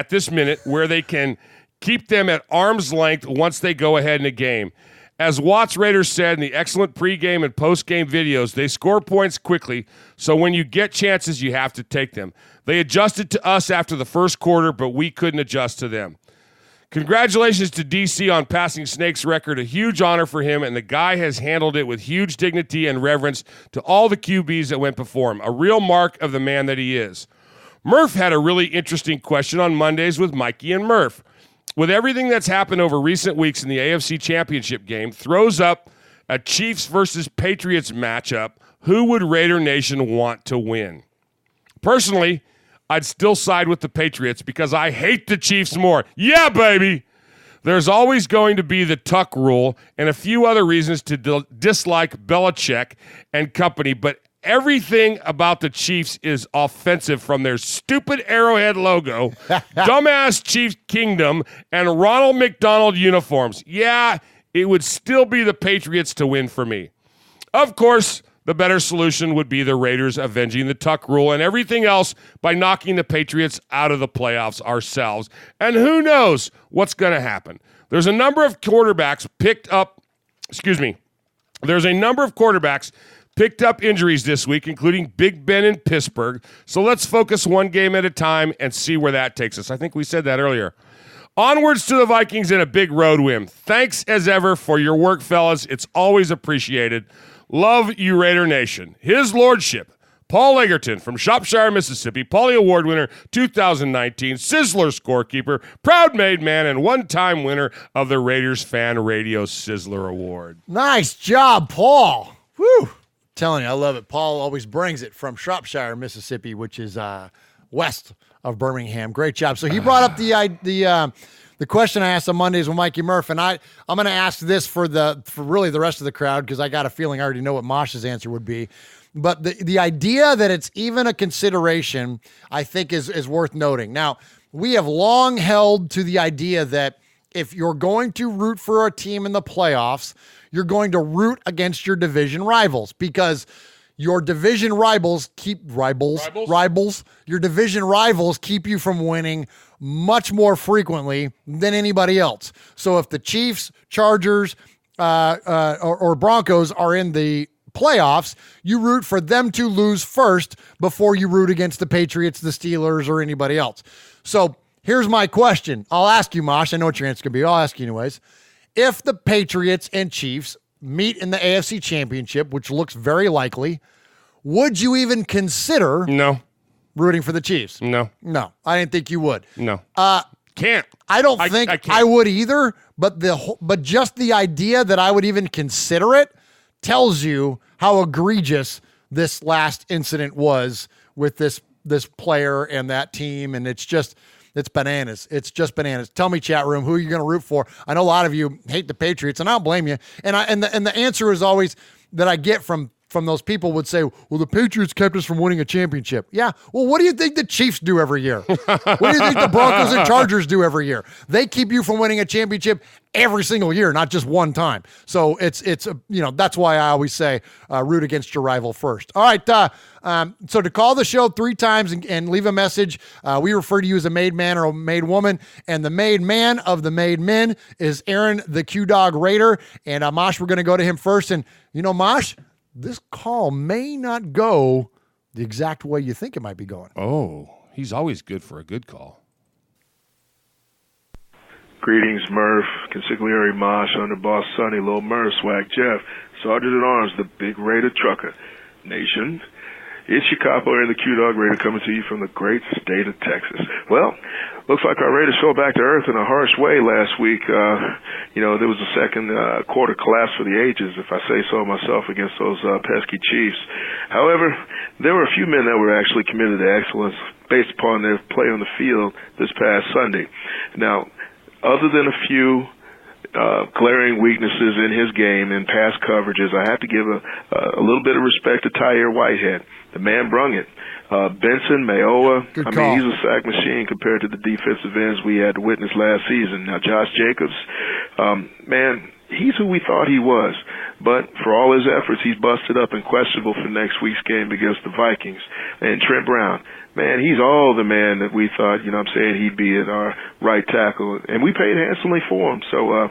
this minute where they can keep them at arm's length once they go ahead in a game. As Watts Raiders said in the excellent pregame and postgame videos, they score points quickly, so when you get chances, you have to take them. They adjusted to us after the first quarter, but we couldn't adjust to them. Congratulations to DC on passing Snake's record, a huge honor for him, and the guy has handled it with huge dignity and reverence to all the QBs that went before him, a real mark of the man that he is. Murph had a really interesting question on Mondays with Mikey and Murph. With everything that's happened over recent weeks in the AFC Championship game, throws up a Chiefs versus Patriots matchup, who would Raider Nation want to win? Personally, I'd still side with the Patriots because I hate the Chiefs more. Yeah, baby! There's always going to be the Tuck rule and a few other reasons to dislike Belichick and company, but everything about the Chiefs is offensive, from their stupid Arrowhead logo, dumbass Chiefs Kingdom, and Ronald McDonald uniforms. Yeah, it would still be the Patriots to win for me. Of course, the better solution would be the Raiders avenging the Tuck rule and everything else by knocking the Patriots out of the playoffs ourselves. And who knows what's going to happen. There's a number of quarterbacks picked up injuries this week, including Big Ben in Pittsburgh. So let's focus one game at a time and see where that takes us. I think we said that earlier. Onwards to the Vikings in a big road win. Thanks as ever for your work, fellas. It's always appreciated. Love you, Raider Nation. His Lordship, Paul Egerton from Shropshire, Mississippi, Paulie Award winner 2019, Sizzler scorekeeper, proud made man, and one-time winner of the Raiders Fan Radio Sizzler Award. Nice job, Paul. Woo! Telling you, I love it. Paul always brings it from Shropshire, Mississippi, which is west of Birmingham. Great job. So he brought up the question I asked on Mondays with Mikey Murph, and I'm going to ask this for really the rest of the crowd because I got a feeling I already know what Mosh's answer would be. But the idea that it's even a consideration, I think, is worth noting. Now, we have long held to the idea that if you're going to root for a team in the playoffs, you're going to root against your division rivals because your division rivals keep your division rivals keep you from winning much more frequently than anybody else. So if the Chiefs, Chargers, or Broncos are in the playoffs, you root for them to lose first before you root against the Patriots, the Steelers, or anybody else. So here's my question. I'll ask you, Mosh. I know what your answer's going to be. I'll ask you anyways. If the Patriots and Chiefs meet in the AFC Championship, which looks very likely, would you even consider rooting for the Chiefs? No. No, I didn't think you would. No. Can't. I don't think I would either, but just the idea that I would even consider it tells you how egregious this last incident was with this player and that team, and it's bananas. It's just bananas. Tell me, chat room, who are you going to root for? I know a lot of you hate the Patriots, and I don't blame you. And the answer is always that I get from from those people would say, well, the Patriots kept us from winning a championship. Yeah. Well, what do you think the Chiefs do every year? What do you think the Broncos and Chargers do every year? They keep you from winning a championship every single year, not just one time. So it's that's why I always say root against your rival first. All right. So to call the show 3 times and leave a message, we refer to you as a made man or a made woman, and the made man of the made men is Aaron the Q-Dog Raider. And Mosh, we're going to go to him first. And Mosh, this call may not go the exact way you think it might be going. Oh, he's always good for a good call. Greetings, Murph, Consigliere Mosh, Underboss Sonny, Lil Murph, Swag Jeff, Sergeant at Arms, the Big Raider Trucker Nation. It's your Cappoed and the Q-Dog Raider coming to you from the great state of Texas. Well, looks like our Raiders fell back to earth in a harsh way last week. There was a second quarter collapse for the ages, if I say so myself, against those pesky Chiefs. However, there were a few men that were actually committed to excellence based upon their play on the field this past Sunday. Now, other than a few glaring weaknesses in his game and pass coverages, I have to give a little bit of respect to Tyre Whitehead. The man brung it. Benson, Mayowa, he's a sack machine compared to the defensive ends we had to witness last season. Now, Josh Jacobs, he's who we thought he was. But for all his efforts, he's busted up and questionable for next week's game against the Vikings. And Trent Brown, man, he's all the man that we thought, he'd be at our right tackle. And we paid handsomely for him. So,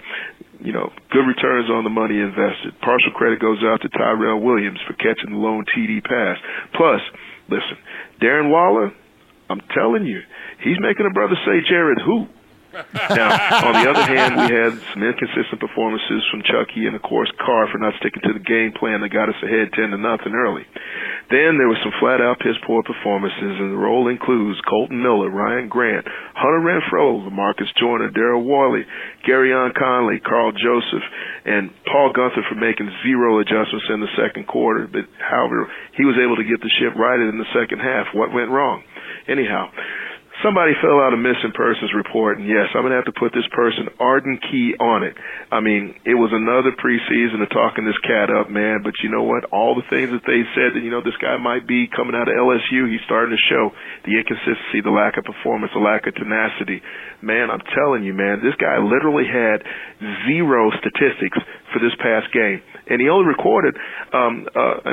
good returns on the money invested. Partial credit goes out to Tyrell Williams for catching the lone TD pass. Plus, listen, Darren Waller, I'm telling you, he's making a brother say Jared who. Now, on the other hand, we had some inconsistent performances from Chucky and, of course, Carr for not sticking to the game plan that got us ahead 10-0 early. Then there were some flat-out piss-poor performances, and the role includes Colton Miller, Ryan Grant, Hunter Renfrow, Lamarcus Joyner, Darryl Worley, Garyon Conley, Carl Joseph, and Paul Gunther for making 0 adjustments in the second quarter. But, however, he was able to get the ship righted in the second half. What went wrong? Anyhow, somebody filled out a missing persons report, and yes, I'm going to have to put this person, Arden Key, on it. I mean, it was another preseason of talking this cat up, man, but you know what? All the things that they said that, this guy might be coming out of LSU, he's starting to show the inconsistency, the lack of performance, the lack of tenacity. Man, I'm telling you, man, this guy literally had 0 statistics for this past game. And he only recorded an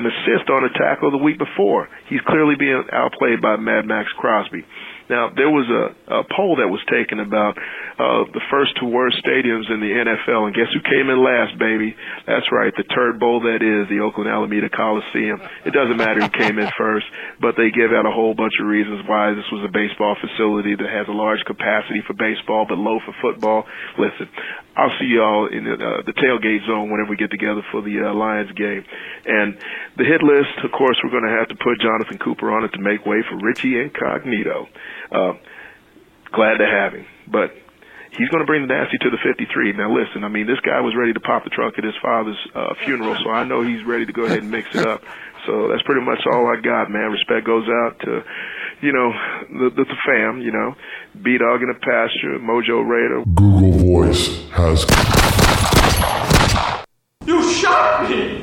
assist on a tackle the week before. He's clearly being outplayed by Mad Max Crosby. Now, there was a poll that was taken about the first 2 worst stadiums in the NFL, and guess who came in last, baby? That's right, the turd bowl that is, the Oakland Alameda Coliseum. It doesn't matter who came in first, but they give out a whole bunch of reasons why this was a baseball facility that has a large capacity for baseball but low for football. Listen, I'll see y'all in the tailgate zone whenever we get together for the Lions game. And the hit list, of course, we're going to have to put Jonathan Cooper on it to make way for Richie Incognito. Glad to have him, but he's going to bring the nasty to the 53. Now, listen, this guy was ready to pop the trunk at his father's funeral, so I know he's ready to go ahead and mix it up. So that's pretty much all I got, man. Respect goes out to, the fam, B-Dog in the pasture, Mojo Raider. Google Voice has... You shot me!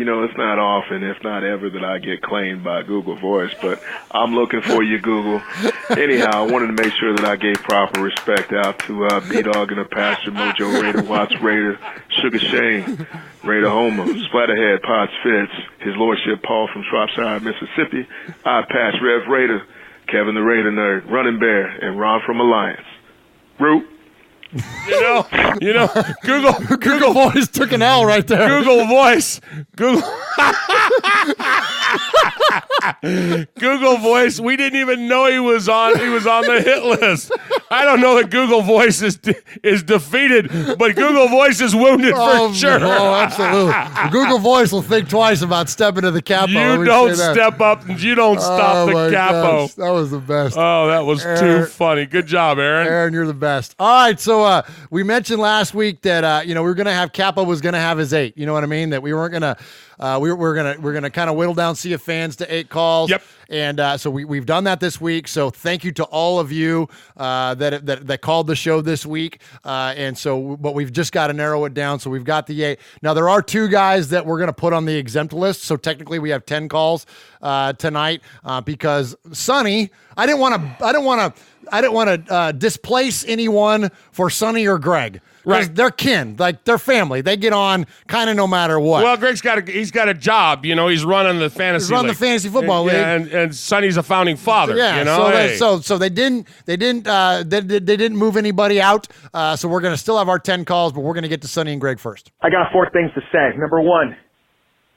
It's not often, if not ever, that I get claimed by Google Voice, but I'm looking for you, Google. Anyhow, I wanted to make sure that I gave proper respect out to B-Dog in the pasture, Mojo Raider, Watts Raider, Sugar Shane, Raider Homer, Splatterhead, Potts Fitz, His Lordship Paul from Shropshire, Mississippi, I Pass Rev Raider, Kevin the Raider Nerd, Running Bear, and Ron from Alliance. Root. Google Voice took an L right there. Google Voice. Google Voice. We didn't even know he was on the hit list. I don't know that Google Voice is defeated, but Google Voice is wounded for sure. Oh, absolutely. Google Voice will think twice about stepping to the capo. You don't step up and you don't stop the capo. Gosh, that was the best. Oh, that was too funny. Good job, Aaron. Aaron, you're the best. All right, so we mentioned last week that we were going to have Capo was going to have his 8. You know what I mean? That we weren't going to we're gonna kind of whittle down Sea of Fans to 8 calls. Yep. And so we've done that this week. So thank you to all of you that called the show this week. But we've just got to narrow it down. So we've got the 8. Now there are 2 guys that we're going to put on the exempt list. So technically we have 10 calls tonight because Sonny, I didn't want to displace anyone for Sonny or Greg. Right. They're kin, like they're family. They get on kind of no matter what. Well, Greg's got a job. He's running the fantasy. He's running the fantasy football league, and Sonny's a founding father. Yeah, so they didn't move anybody out. So we're gonna still have our 10 calls, but we're gonna get to Sonny and Greg first. I got 4 things to say. Number 1,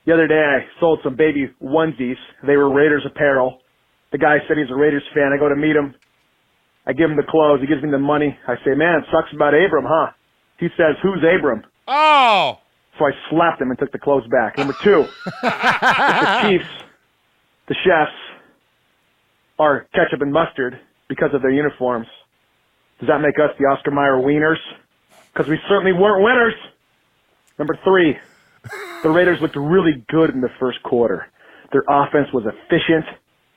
the other day I sold some baby onesies. They were Raiders apparel. The guy said he's a Raiders fan. I go to meet him. I give him the clothes. He gives me the money. I say, man, it sucks about Abram, huh? He says, who's Abram? Oh! So I slapped him and took the clothes back. Number 2, if the Chiefs, the chefs, are ketchup and mustard because of their uniforms, does that make us the Oscar Mayer wieners? Because we certainly weren't winners. Number 3, the Raiders looked really good in the first quarter. Their offense was efficient.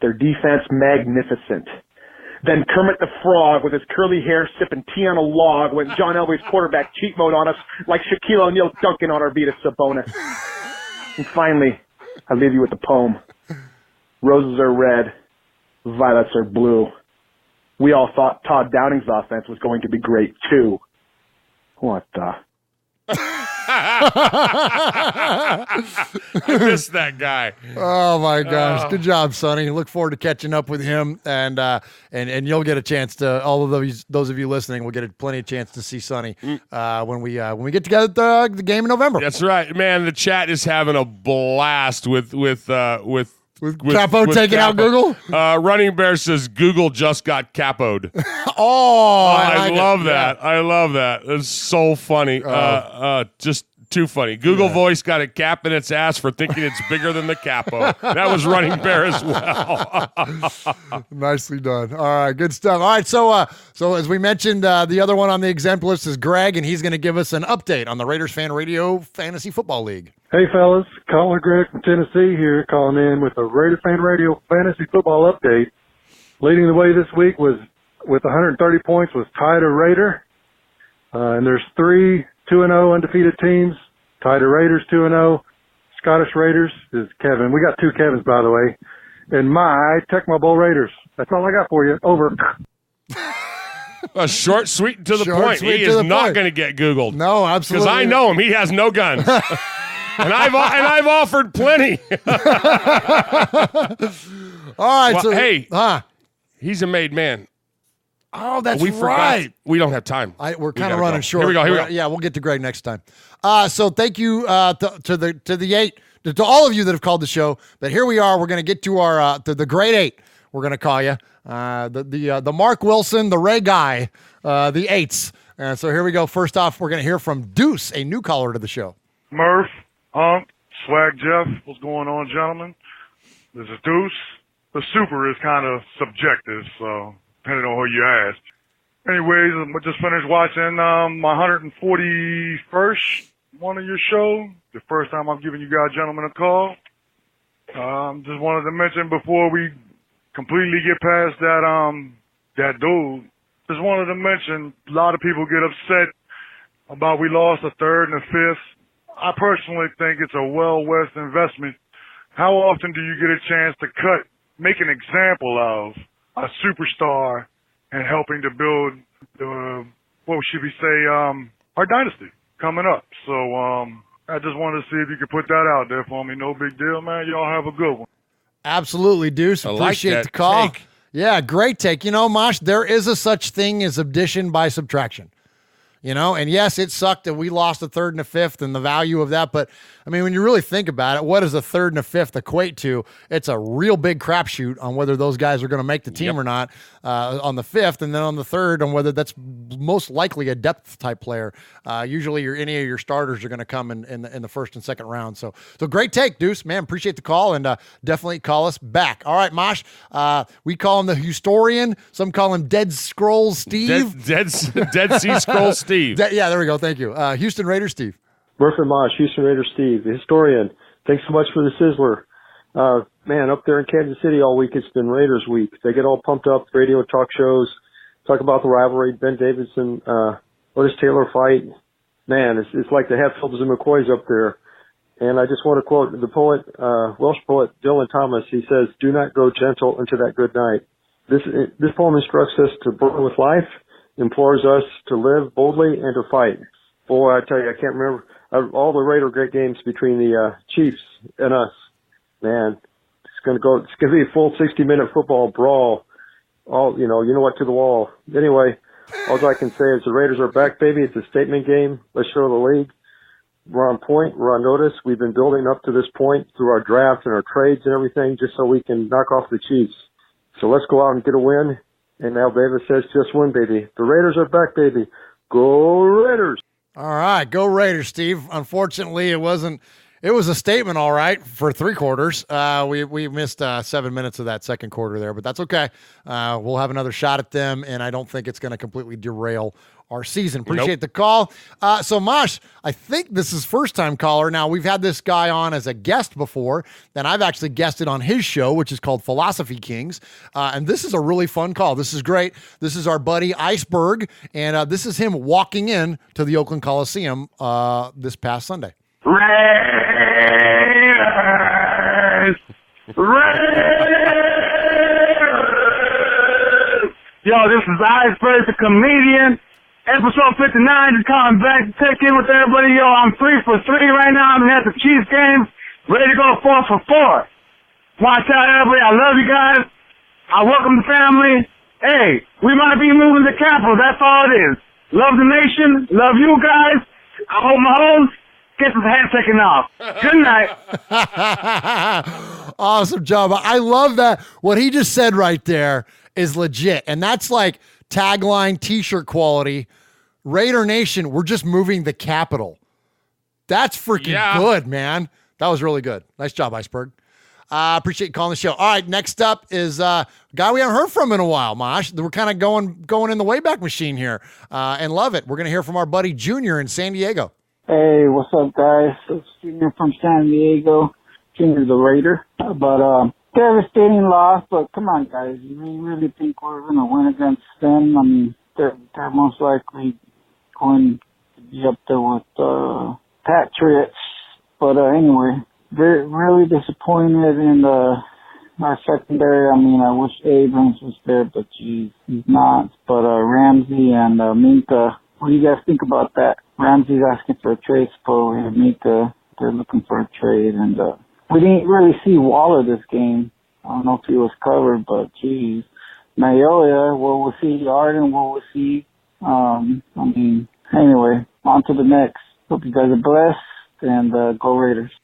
Their defense magnificent. Then Kermit the Frog with his curly hair sipping tea on a log went John Elway's quarterback cheat mode on us like Shaquille O'Neal dunking on Arvidas Sabonis. And finally, I leave you with the poem. Roses are red, violets are blue. We all thought Todd Downing's offense was going to be great too. What the? I miss that guy. Oh my gosh! Good job, Sonny. Look forward to catching up with him, and you'll get a chance to. All of those of you listening will get plenty of chance to see Sonny when we get together at the game in November. That's right, man. The chat is having a blast with Cappoed taking out Google? Running Bear says Google just got Cappoed. I love that. Yeah. I love that. It's so funny. Just too funny. Google Voice got a cap in its ass for thinking it's bigger than the capo. That was Running Bear as well. Nicely done. All right, good stuff. All right, so as we mentioned, the other one on the exempt list is Greg, and he's going to give us an update on the Raiders Fan Radio Fantasy Football League. Hey, fellas. Caller Greg from Tennessee here, calling in with a Raider Fan Radio Fantasy Football update. Leading the way this week was with 130 points was Tyler Raider. And there's 3 2-0 undefeated teams. Tyler Raiders 2-0. Scottish Raiders is Kevin. We got 2 Kevins, by the way. And my Tecmo Bowl Raiders. That's all I got for you. Over. Short, sweet, and to the point. He is not going to get Googled. No, absolutely. Because I know him. He has no guns. And I've offered plenty. All right. Well, so hey, he's a made man. Oh, that's we right. Forgot. We don't have time. We're kind of running short. Here we go. Yeah, we'll get to Greg next time. So thank you to the 8, to all of you that have called the show. But here we are. We're going to get to our the grade 8. We're going to call you the Mark Wilson, the Ray Guy, the 8s. So here we go. First off, we're going to hear from Deuce, a new caller to the show. Murph, Hunk, Swag Jeff, what's going on, gentlemen? This is Deuce. The super is kind of subjective, so depending on who you ask. Anyways, I just finished watching my 141st one of your show. The first time I'm giving you guys gentlemen a call. Just wanted to mention before we completely get past that dude, just wanted to mention a lot of people get upset about we lost a 3rd and a 5th. I personally think it's a well-west investment. How often do you get a chance to make an example of a superstar and helping to build what should we say, our dynasty coming up? So I just wanted to see if you could put that out there for me. No big deal, man. Y'all have a good one. Absolutely, Deuce. Appreciate the call. Take. Yeah, great take. Mosh, there is a such thing as addition by subtraction. And yes, it sucked that we lost a 3rd and a 5th and the value of that. But I mean, when you really think about it, what does a 3rd and a 5th equate to? It's a real big crapshoot on whether those guys are going to make the team or not on the 5th, and then on the 3rd on whether that's most likely a depth type player. Usually any of your starters are going to come in the 1st and 2nd round. So great take, Deuce. Man, appreciate the call, and definitely call us back. All right, Mosh, we call him the historian. Some call him Dead Scrolls Steve. Dead Sea Scrolls Steve. Yeah, there we go. Thank you. Houston Raiders Steve. Murph and Mosh, Houston Raiders Steve, the historian. Thanks so much for the sizzler. Man, up there in Kansas City all week, it's been Raiders week. They get all pumped up, radio talk shows, talk about the rivalry, Ben Davidson, Otis Taylor fight. Man, it's like the Hatfields and McCoys up there. And I just want to quote the poet, Welsh poet Dylan Thomas. He says, "Do not grow gentle into that good night." This poem instructs us to burn with life, implores us to live boldly and to fight. Boy, I tell you, I can't remember all the Raider great games between the Chiefs and us. Man, it's going to be a full 60-minute football brawl. All, you know what, to the wall. Anyway, all I can say is the Raiders are back, baby. It's a statement game. Let's show the league. We're on point. We're on notice. We've been building up to this point through our draft and our trades and everything just so we can knock off the Chiefs. So let's go out and get a win. And now Davis says, just win, baby. The Raiders are back, baby. Go Raiders. All right. Go Raiders, Steve. Unfortunately, it wasn't. It was a statement, all right, for 3 quarters. We missed 7 minutes of that second quarter there, but that's okay. We'll have another shot at them, and I don't think it's going to completely derail our season. Appreciate the call. So, Mosh, I think this is first-time caller. Now, we've had this guy on as a guest before, then I've actually guested on his show, which is called Philosophy Kings, and this is a really fun call. This is great. This is our buddy Iceberg, and this is him walking in to the Oakland Coliseum this past Sunday. Raiders! Yo, this is Iceberg, the comedian. Episode 59 is coming back to check in with everybody. Yo, I'm 3 for 3 right now. I'm at the Chiefs game. Ready to go 4 for 4. Want to tell everybody I love you guys. I welcome the family. Hey, we might be moving to Cappoed. That's all it is. Love the nation. Love you guys. I hope my homes get his head taken off. Good night. Awesome job. I love that. What he just said right there is legit. And that's like tagline t-shirt quality. Raider Nation, we're just moving the capital. That's freaking good, man. That was really good. Nice job, Iceberg. Appreciate you calling the show. All right, next up is a guy we haven't heard from in a while, Mosh. We're kind of going in the Wayback Machine here and love it. We're going to hear from our buddy Junior in San Diego. Hey, what's up, guys? It's Junior from San Diego. Junior the Raider. But devastating loss, but come on, guys. You really think we're going to win against them? I mean, they're most likely going to be up there with Patriots. But anyway, really disappointed in our secondary. I mean, I wish Abrams was there, but he's not. But Ramsey and Minka, what do you guys think about that? Ramsey's asking for a trade, supposedly, and Minka, they're looking for a trade. And we didn't really see Waller this game. I don't know if he was covered, but geez. Mayoya, what we'll see. Arden, what we'll see. Anyway, on to the next. Hope you guys are blessed, and go Raiders.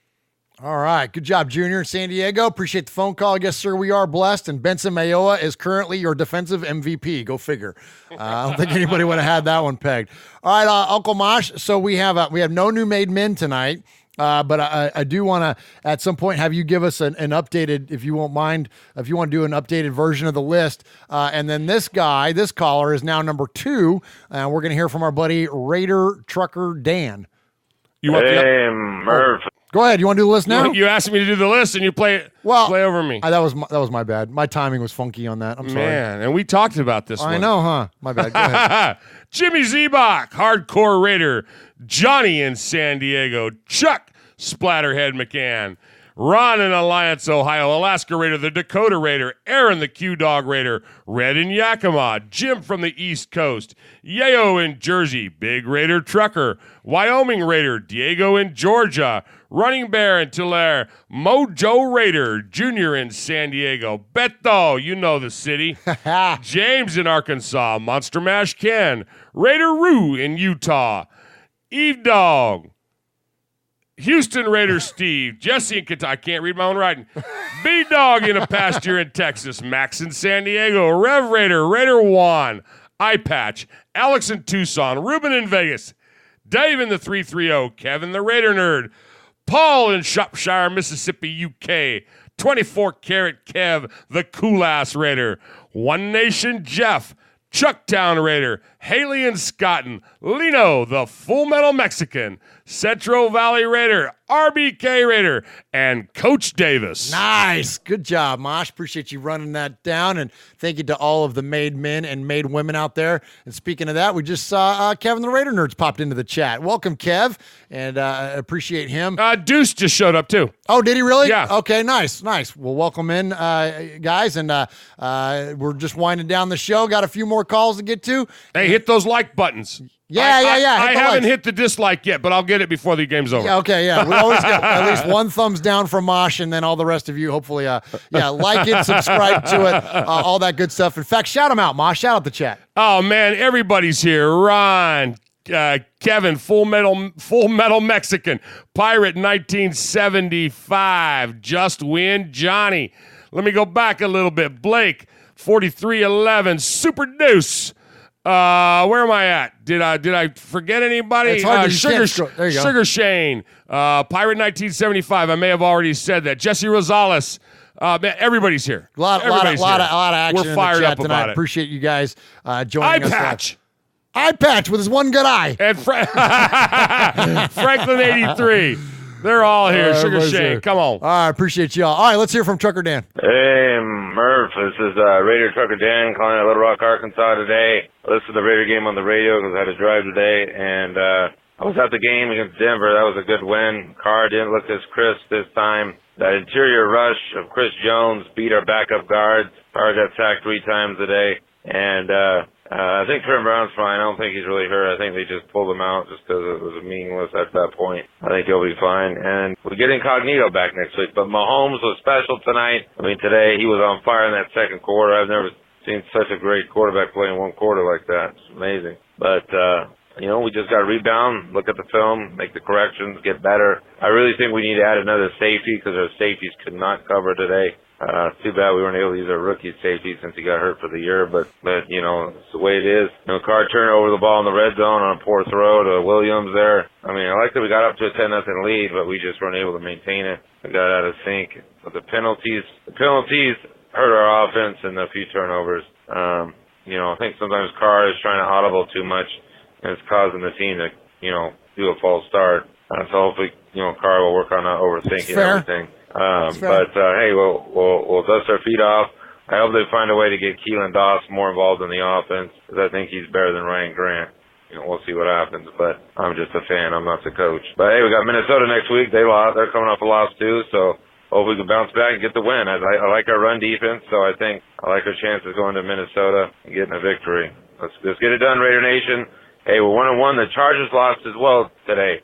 All right. Good job, Junior in San Diego. Appreciate the phone call. Yes, sir, we are blessed. And Benson Mayoa is currently your defensive MVP. Go figure. I don't think anybody would have had that one pegged. All right, Uncle Mosh. So we have no new made men tonight. But I do want to, at some point, have you give us an updated, if you won't mind, if you want to do an updated version of the list. And then this caller is now number 2. We're going to hear from our buddy Raider Trucker Dan. Hey, Murph. Go ahead. You want to do the list now? You asked me to do the list, and you play over me. That was my bad. My timing was funky on that. I'm sorry. Man, and we talked about this one. I know, huh? My bad. Go ahead. Jimmy Zebach, hardcore Raider. Johnny in San Diego. Chuck Splatterhead McCann. Ron in Alliance, Ohio. Alaska Raider. The Dakota Raider. Aaron the Q-Dog Raider. Red in Yakima. Jim from the East Coast. Yayo in Jersey. Big Raider Trucker. Wyoming Raider. Diego in Georgia. Running Bear in Tulare. Mojo Raider Jr. in San Diego. Beto, you know the city. James in Arkansas. Monster Mash Ken. Raider Roo in Utah. Eve Dog. Houston Raider Steve. Jesse in Kentucky. I can't read my own writing. B-Dog in a pasture in Texas. Max in San Diego. Rev Raider. Raider Juan. Eye Patch. Alex in Tucson. Ruben in Vegas. Dave in the 330. Kevin the Raider Nerd. Paul in Shropshire, Mississippi, UK. 24-karat Kev, the cool-ass Raider. One Nation Jeff, Chucktown Raider. Haley and Scotton, Lino, the Full Metal Mexican, Central Valley Raider, RBK Raider, and Coach Davis. Nice. Good job, Mosh. Appreciate you running that down. And thank you to all of the made men and made women out there. And speaking of that, we just saw Kevin the Raider Nerds popped into the chat. Welcome, Kev. And appreciate him. Deuce just showed up, too. Oh, did he really? Yeah. Okay, nice. Well, welcome in, guys. And we're just winding down the show. Got a few more calls to get to. Hey, hit those like buttons. Yeah. I haven't hit the dislike yet, but I'll get it before the game's over. Yeah, okay, yeah. We always get at least one thumbs down from Mosh, and then all the rest of you, hopefully, like it, subscribe to it, all that good stuff. In fact, shout them out, Mosh. Shout out the chat. Oh, man, everybody's here. Ron, Kevin, Full Metal Mexican, Pirate 1975, Just Win, Johnny. Let me go back a little bit. Blake, 4311, Super Deuce. Where am I at? Did I forget anybody? It's hard to Sugar there you go. Sugar Shane, Pirate 1975. I may have already said that. Jesse Rosales. Man, everybody's here. A lot of action. We're fired in the chat up tonight. about it. Appreciate you guys joining us. Eye patch with his one good eye. And Franklin 83. They're all here. Sugar Shane, come on. All right, appreciate y'all. All right, let's hear from Trucker Dan. Hey, Murph. This is Raider Trucker Dan calling out of Little Rock, Arkansas today. I listened to the Raider game on the radio because I had to drive today, and I was at the game against Denver. That was a good win. Carr didn't look as crisp this time. That interior rush of Chris Jones beat our backup guards. Carr got sacked 3 times today, and I think Trent Brown's fine. I don't think he's really hurt. I think they just pulled him out just because it was meaningless at that point. I think he'll be fine. And we get Incognito back next week. But Mahomes was special tonight. I mean, today he was on fire in that second quarter. I've never seen such a great quarterback play in one quarter like that. It's amazing. But, we just got to rebound, look at the film, make the corrections, get better. I really think we need to add another safety because our safeties could not cover today. Too bad we weren't able to use our rookie safety since he got hurt for the year, but it's the way it is. Carr turned over the ball in the red zone on a poor throw to Williams there. I mean, I like that we got up to a 10-0 lead, but we just weren't able to maintain it. We got out of sync. But the penalties hurt our offense and a few turnovers. I think sometimes Carr is trying to audible too much, and it's causing the team to, do a false start. So hopefully, Carr will work on not overthinking everything. Hey, we'll dust our feet off. I hope they find a way to get Keelan Doss more involved in the offense because I think he's better than Ryan Grant. We'll see what happens, but I'm just a fan. I'm not the coach. But hey, we got Minnesota next week. They lost. They're coming off a loss too, so hopefully we can bounce back and get the win. I like our run defense, so I think I like our chances going to Minnesota and getting a victory. Let's get it done, Raider Nation. Hey, we're 1-1. The Chargers lost as well today.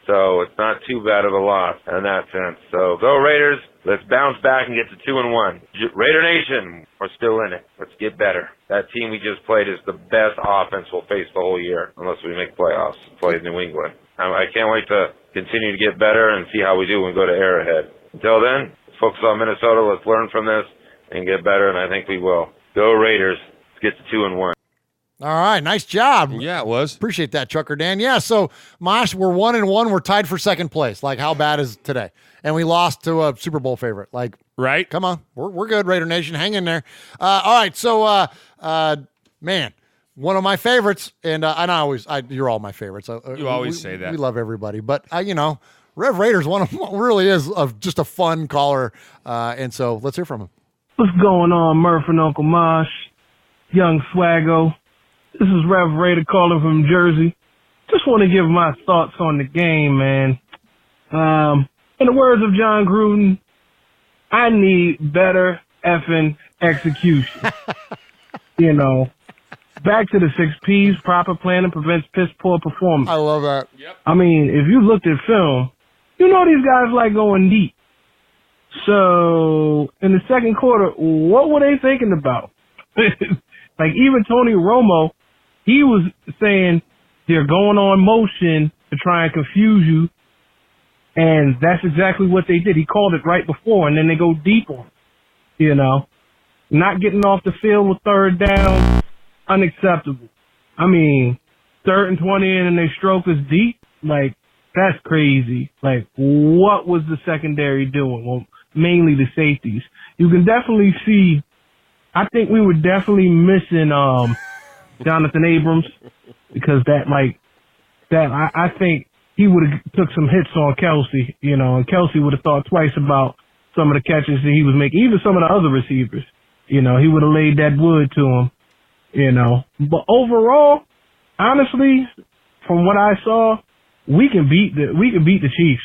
So it's not too bad of a loss in that sense. So go Raiders. Let's bounce back and get to 2-1. Raider Nation, we're still in it. Let's get better. That team we just played is the best offense we'll face the whole year unless we make playoffs. Play New England. I can't wait to continue to get better and see how we do when we go to Arrowhead. Until then, let's focus on Minnesota. Let's learn from this and get better, and I think we will. Go Raiders. Let's get to 2-1. All right, nice job. Yeah, it was. Appreciate that, Trucker Dan. Yeah, so Mosh, we're 1-1. We're tied for second place. Like, how bad is today? And we lost to a Super Bowl favorite. Like, right? Come on, we're good, Raider Nation. Hang in there. All right, so man, one of my favorites, and you're all my favorites. You always say that. We love everybody, but Rev Raiders really is just a fun caller, and so let's hear from him. What's going on, Murph and Uncle Mosh, Young Swaggo? This is Rev Raider calling from Jersey. Just want to give my thoughts on the game, man. In the words of John Gruden, I need better effing execution. Back to the 6 P's, proper planning prevents piss poor performance. I love that. Yep. I mean, if you looked at film, these guys like going deep. So, in the second quarter, what were they thinking about? Like, even Tony Romo, he was saying they're going on motion to try and confuse you, and that's exactly what they did. He called it right before, and then they go deep on it, Not getting off the field with third down, unacceptable. I mean, 3rd and 20 and they stroke us deep, like, that's crazy. Like, what was the secondary doing? Well, mainly the safeties. You can definitely see, I think we were definitely missing Jonathan Abrams, because I think he would have took some hits on Kelsey, and Kelsey would have thought twice about some of the catches that he was making, even some of the other receivers. He would have laid that wood to him, But overall, honestly, from what I saw, we can beat the Chiefs.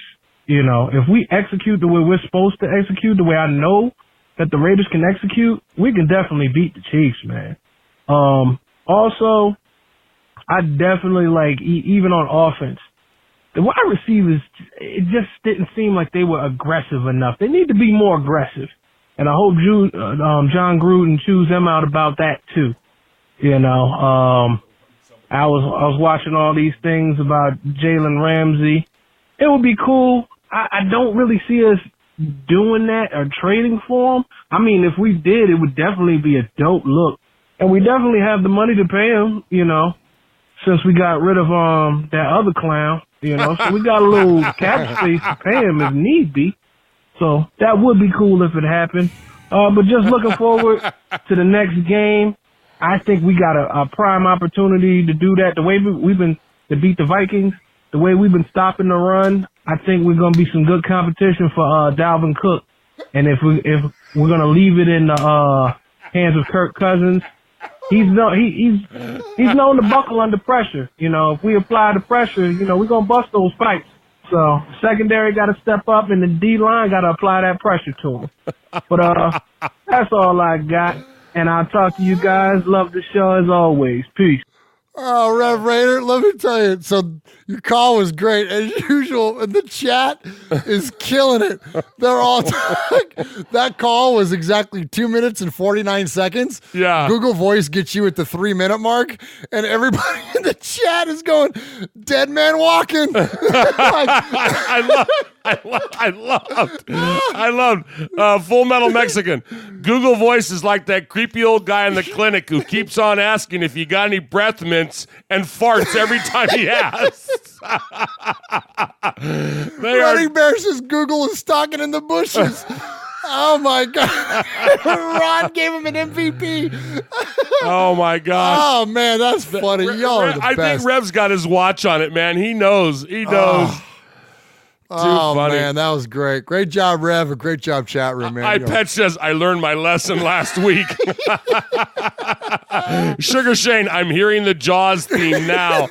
If we execute the way we're supposed to execute, the way I know that the Raiders can execute, we can definitely beat the Chiefs, man. Also, I definitely even on offense, the wide receivers, it just didn't seem like they were aggressive enough. They need to be more aggressive. And I hope John Gruden chews them out about that too. I was watching all these things about Jalen Ramsey. It would be cool. I don't really see us doing that or trading for him. I mean, if we did, it would definitely be a dope look. And we definitely have the money to pay him, since we got rid of that other clown, So we got a little cap space to pay him if need be. So that would be cool if it happened. But just looking forward to the next game. I think we got a prime opportunity to do that. The way we've been to beat the Vikings, the way we've been stopping the run, I think we're going to be some good competition for Dalvin Cook. And if we're going to leave it in the hands of Kirk Cousins, he's known to buckle under pressure. If we apply the pressure, we're going to bust those pipes. So secondary got to step up, and the D-line got to apply that pressure to him. But that's all I got. And I'll talk to you guys. Love the show as always. Peace. Oh, Rev Raider, let me tell you. So your call was great as usual, and the chat is killing it. They're all that call was exactly 2 minutes and 49 seconds. Yeah. Google Voice gets you at the 3-minute mark, and everybody in the chat is going, "Dead man walking." I loved Full Metal Mexican. Google Voice is like that creepy old guy in the clinic who keeps on asking if you got any breath mints and farts every time he asks. Running Bear says Google is stalking in the bushes. Oh my God. Ron gave him an MVP. Oh my gosh. Oh man, that's funny. Y'all are the I best. think Rev's got his watch on it, man. He knows. Oh funny. Man, that was great. Great job, Rev. A great job, chat room, man. I Pet says, I learned my lesson last week. Sugar Shane, I'm hearing the Jaws theme now.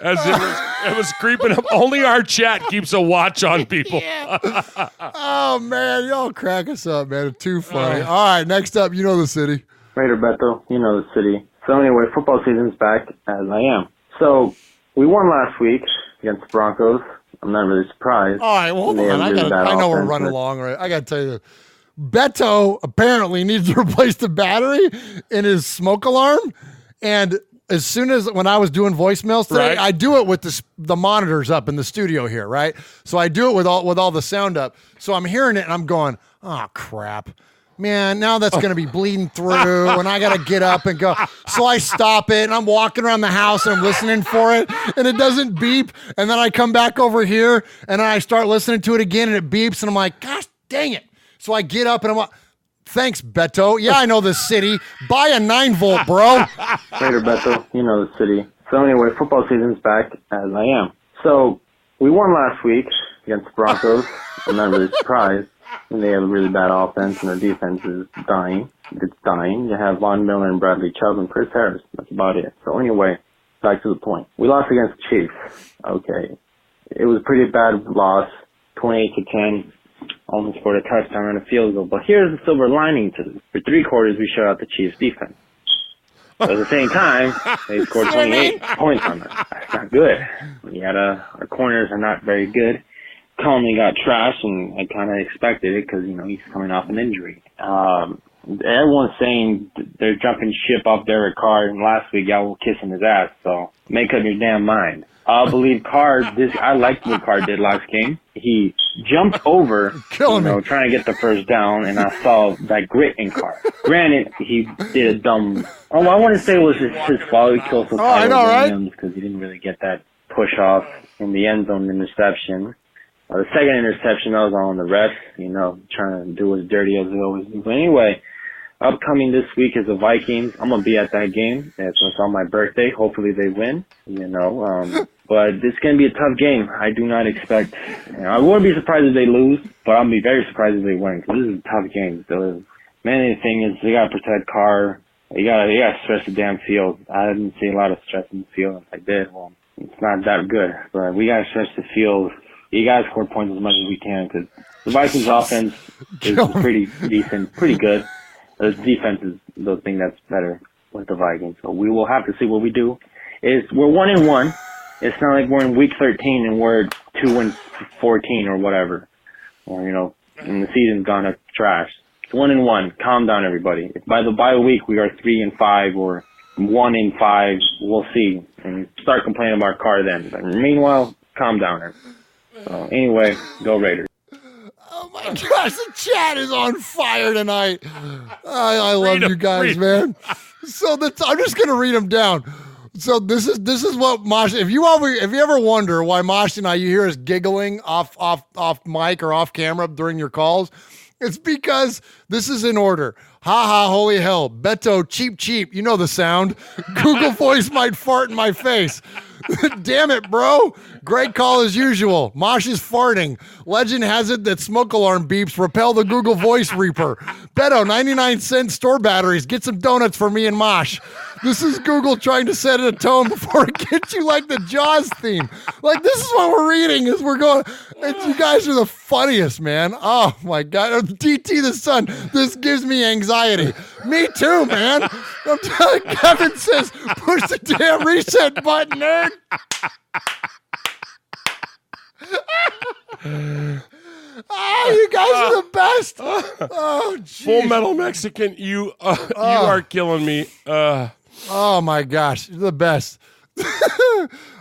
As it was creeping up. Only our chat keeps a watch on people. Oh, man. Y'all crack us up, man. It's too funny. All right, next up, you know the city. Raider Beto, you know the city. So anyway, football season's back as I am. So we won last week against the Broncos. I'm not really surprised. All right, well, hold on. I know we're running along, right? I got to tell you, Beto apparently needs to replace the battery in his smoke alarm. And as soon as when I was doing voicemails today, right. I do it with the monitors up in the studio here, right? So I do it with all the sound up. So I'm hearing it and I'm going, oh crap. Man, now that's going to be bleeding through and I got to get up and go. So I stop it and I'm walking around the house and I'm listening for it and it doesn't beep. And then I come back over here and I start listening to it again and it beeps and I'm like, gosh, dang it. So I get up and I'm like, thanks, Beto. Yeah, I know the city. Buy a 9-volt, bro. Raider Beto, you know the city. So anyway, football season's back as I am. So we won last week against the Broncos. I'm not really surprised. And they have a really bad offense, and their defense is dying. It's dying. You have Von Miller and Bradley Chubb and Chris Harris. That's about it. So anyway, back to the point. We lost against the Chiefs. Okay. It was a pretty bad loss, 28-10. Almost scored a touchdown and a field goal. But here's the silver lining to this. For 3 quarters, we shut out the Chiefs' defense. But at the same time, they scored 28 points on us. That's not good. Our corners are not very good. Conley got trashed, and I kind of expected it because, he's coming off an injury. Everyone's saying they're jumping ship off Derek Carr, and last week y'all were kissing his ass, so make up your damn mind. I believe Carr, I liked what Carr did last game. He jumped over, trying to get the first down, and I saw that grit in Carr. Granted, he did a dumb, I want to say it was his fault. He killed some Williams because he didn't really get that push off in the end zone interception. The second interception, I was on the ref, trying to do as dirty as he always do. But anyway, Upcoming this week is the Vikings. I'm going to be at that game. It's on my birthday. Hopefully they win, but it's going to be a tough game. I do not expect, I wouldn't be surprised if they lose, but I'll be very surprised if they win because this is a tough game. The main thing is you got to protect Carr. You got to stretch the damn field. I didn't see a lot of stress in the field. If I did, well, it's not that good. But we got to stretch the field. You got to score points as much as we can because the Vikings offense is pretty decent, pretty good. The defense is the thing that's better with the Vikings. So we will have to see what we do. We're 1-1. It's not like we're in week 13 and we're 2-14 or whatever. Or, and the season's gone to trash. It's 1-1. Calm down, everybody. If by the week we are 3-5 or 1-5, we'll see. And start complaining about Carr then. But meanwhile, calm down. So anyway, go Raiders. Oh my gosh, the chat is on fire tonight. I love you guys, man. So I'm just gonna read them down. So this is what Mosh. If you ever wonder why Mosh and you hear us giggling off mic or off camera during your calls, it's because this is in order. Ha ha, holy hell. Beto, cheap. You know the sound. Google Voice might fart in my face. Damn it, bro. Great call as usual. Mosh is farting. Legend has it that smoke alarm beeps repel the Google Voice Reaper. Beto, 99-cent store batteries. Get some donuts for me and Mosh. This is Google trying to set a tone before it gets you like the Jaws theme. Like, this is what we're reading as we're going. You guys are the funniest, man. Oh, my God. DT the Sun, this gives me anxiety. Me too, man. I'm telling Kevin says, push the damn reset button, nerd. You guys are the best. Oh, geez. Full Metal Mexican, you are killing me. Oh my gosh, you're the best.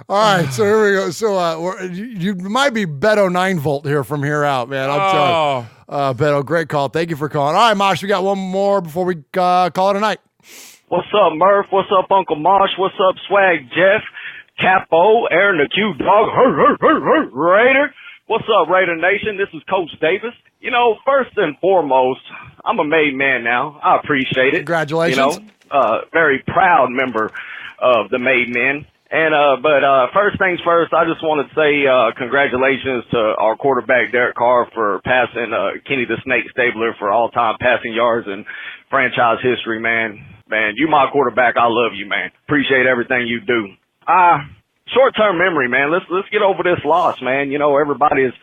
All right, so here we go. So you might be Beto 9-volt here from here out, man. I'm telling you. Beto, great call. Thank you for calling. All right, Mosh, we got one more before we call it a night. What's up, Murph? What's up, Uncle Mosh? What's up, Swag Jeff? Capo, Aaron the Q Dog, Raider. What's up, Raider Nation? This is Coach Davis. First and foremost, I'm a made man now. I appreciate it. Congratulations. Very proud member of the made men. But first things first, I just want to say congratulations to our quarterback, Derek Carr, for passing Kenny the Snake Stabler for all-time passing yards in franchise history, man. Man, you my quarterback. I love you, man. Appreciate everything you do. Short-term memory, man. Let's get over this loss, man. Everybody is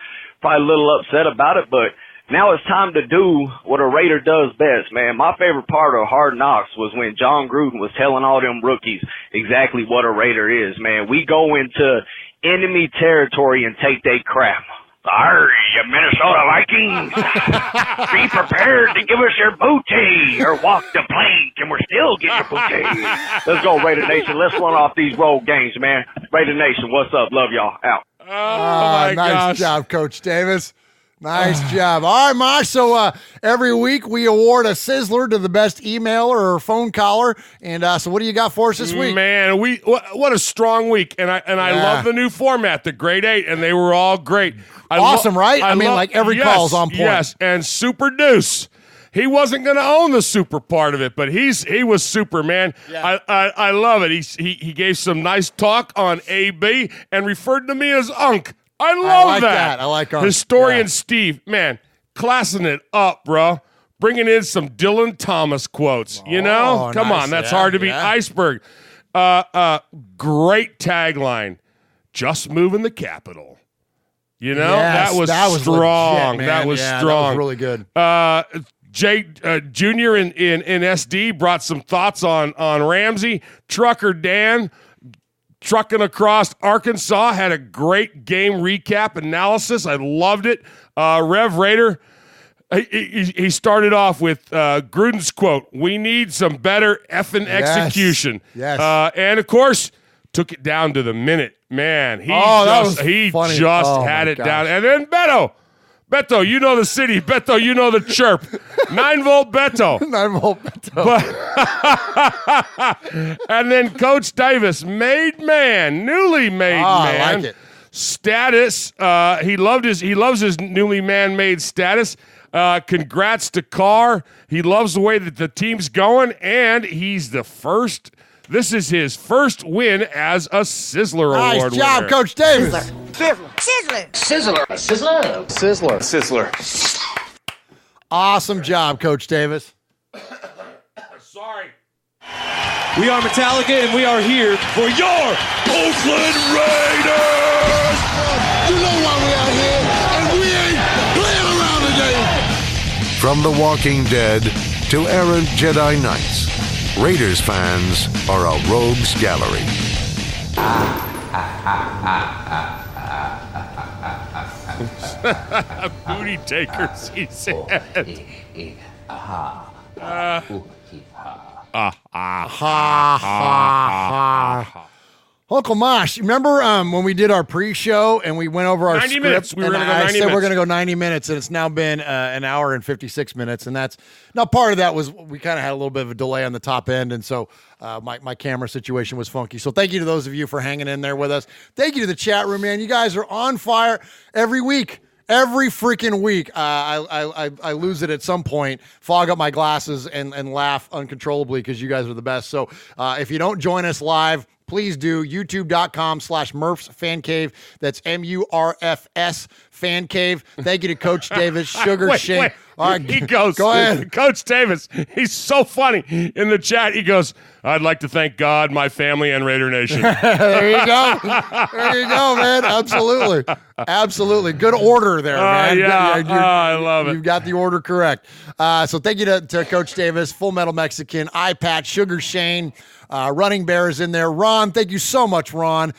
probably a little upset about it, but now it's time to do what a Raider does best, man. My favorite part of Hard Knocks was when John Gruden was telling all them rookies exactly what a Raider is, man. We go into enemy territory and take their crap. Arr, you Minnesota Vikings. Be prepared to give us your booty or walk the plank and we're still getting your booty. Let's go, Raider Nation. Let's run off these road games, man. Raider Nation, what's up? Love y'all. Out. Oh, my nice gosh. job, Coach Davis. Nice job. All right, Mosh. So every week we award a Sizzler to the best emailer or phone caller. And so what do you got for us this week? Man, what a strong week. And I love the new format, the Grade 8, and they were all great. Awesome, right? I mean, like every call's on point. Yes, and Super Deuce. He wasn't going to own the super part of it, but he was super, man. Yeah. I love it. He gave some nice talk on AB and referred to me as Unk. I love that. I like Unk. Historian Steve, man, classing it up, bro. Bringing in some Dylan Thomas quotes. Come nice. on, that's hard to beat. Iceberg. Great tagline. Just moving the capital. That was strong. Legit, that was strong. That was really good. Jay Jr. in SD brought some thoughts on Ramsey. Trucker Dan trucking across Arkansas had a great game recap analysis. I loved it. Rev Raider, he started off with Gruden's quote, "We need some better effing execution." Yes. And of course, took it down to the minute. Man, he funny. just had it down. And then Beto, you know the city. Beto, you know the chirp. 9-volt Beto. 9-volt Beto. And then Coach Davis, newly made man. I like it. status. He loves his newly man-made status. Congrats to Carr. He loves the way that the team's going, and he's the first. This is his first win as a Sizzler Award winner. Nice job, Coach Davis. Sizzler. Awesome job, Coach Davis. Sorry. We are Metallica, and we are here for your Oakland Raiders! You know why we out here, and we ain't playing around today. From The Walking Dead to errant Jedi Knights, Raiders fans are a rogues gallery. Booty takers, he said. Uncle Mosh, remember when we did our pre-show and we went over our 90 script? minutes. We were and going to go 90 I said minutes. we're going to go 90 minutes, and it's now been an hour and 56 minutes. And that's now part of that was we kind of had a little bit of a delay on the top end, and so my camera situation was funky. So thank you to those of you for hanging in there with us. Thank you to the chat room, man. You guys are on fire every week. Every freaking week, I lose it at some point, fog up my glasses, and laugh uncontrollably because you guys are the best. So if you don't join us live, please do. YouTube.com/Murph's Fan Cave. That's MURFS Fan Cave. Thank you to Coach Davis, Sugar Shane. Wait. All right, He goes, go ahead. Coach Davis, he's so funny. In the chat, he goes, I'd like to thank God, my family, and Raider Nation. There you go. There you go, man. Absolutely. Absolutely. Good order there, man. Yeah. I love it. You've got the order correct. So thank you to Coach Davis, Full Metal Mexican, Eye Patch, Sugar Shane, Running Bear is in there. Ron, thank you so much, Ron,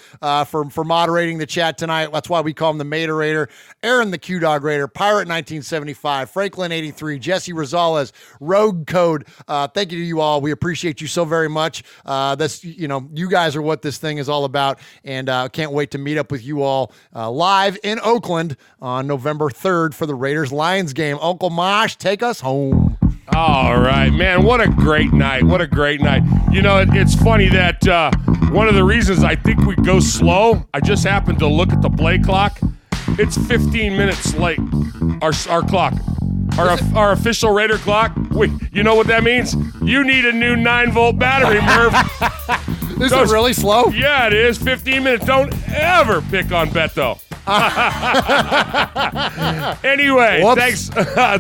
for moderating the chat tonight. That's why we call him the Mater Raider. Aaron, the Q-Dog Raider. Pirate 1975. Franklin 83. Jesse Rosales. Rogue Code. Thank you to you all. We appreciate you so very much. That's you guys are what this thing is all about, and can't wait to meet up with you all live in Oakland on November 3rd for the Raiders-Lions game. Uncle Mosh, take us home. All right, man. What a great night. What a great night. It's funny that one of the reasons I think we go slow, I just happened to look at the play clock. It's 15 minutes late, our clock. Our official Raider clock. You know what that means? You need a new 9-volt battery, Murph. Is it really slow? Yeah, it is. 15 minutes. Don't ever pick on Beto. Anyway,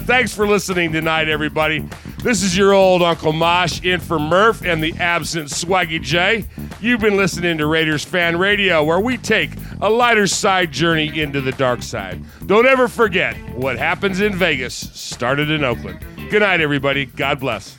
thanks for listening tonight, everybody. This is your old Uncle Mosh in for Murph and the absent Swaggy J. You've been listening to Raiders Fan Radio, where we take a lighter side journey into the dark side. Don't ever forget, what happens in Vegas started in Oakland. Good night, everybody. God bless.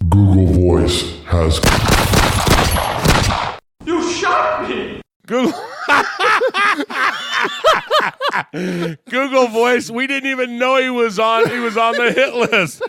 Google Voice has. You shot me! Google Voice, we didn't even know he was on the hit list.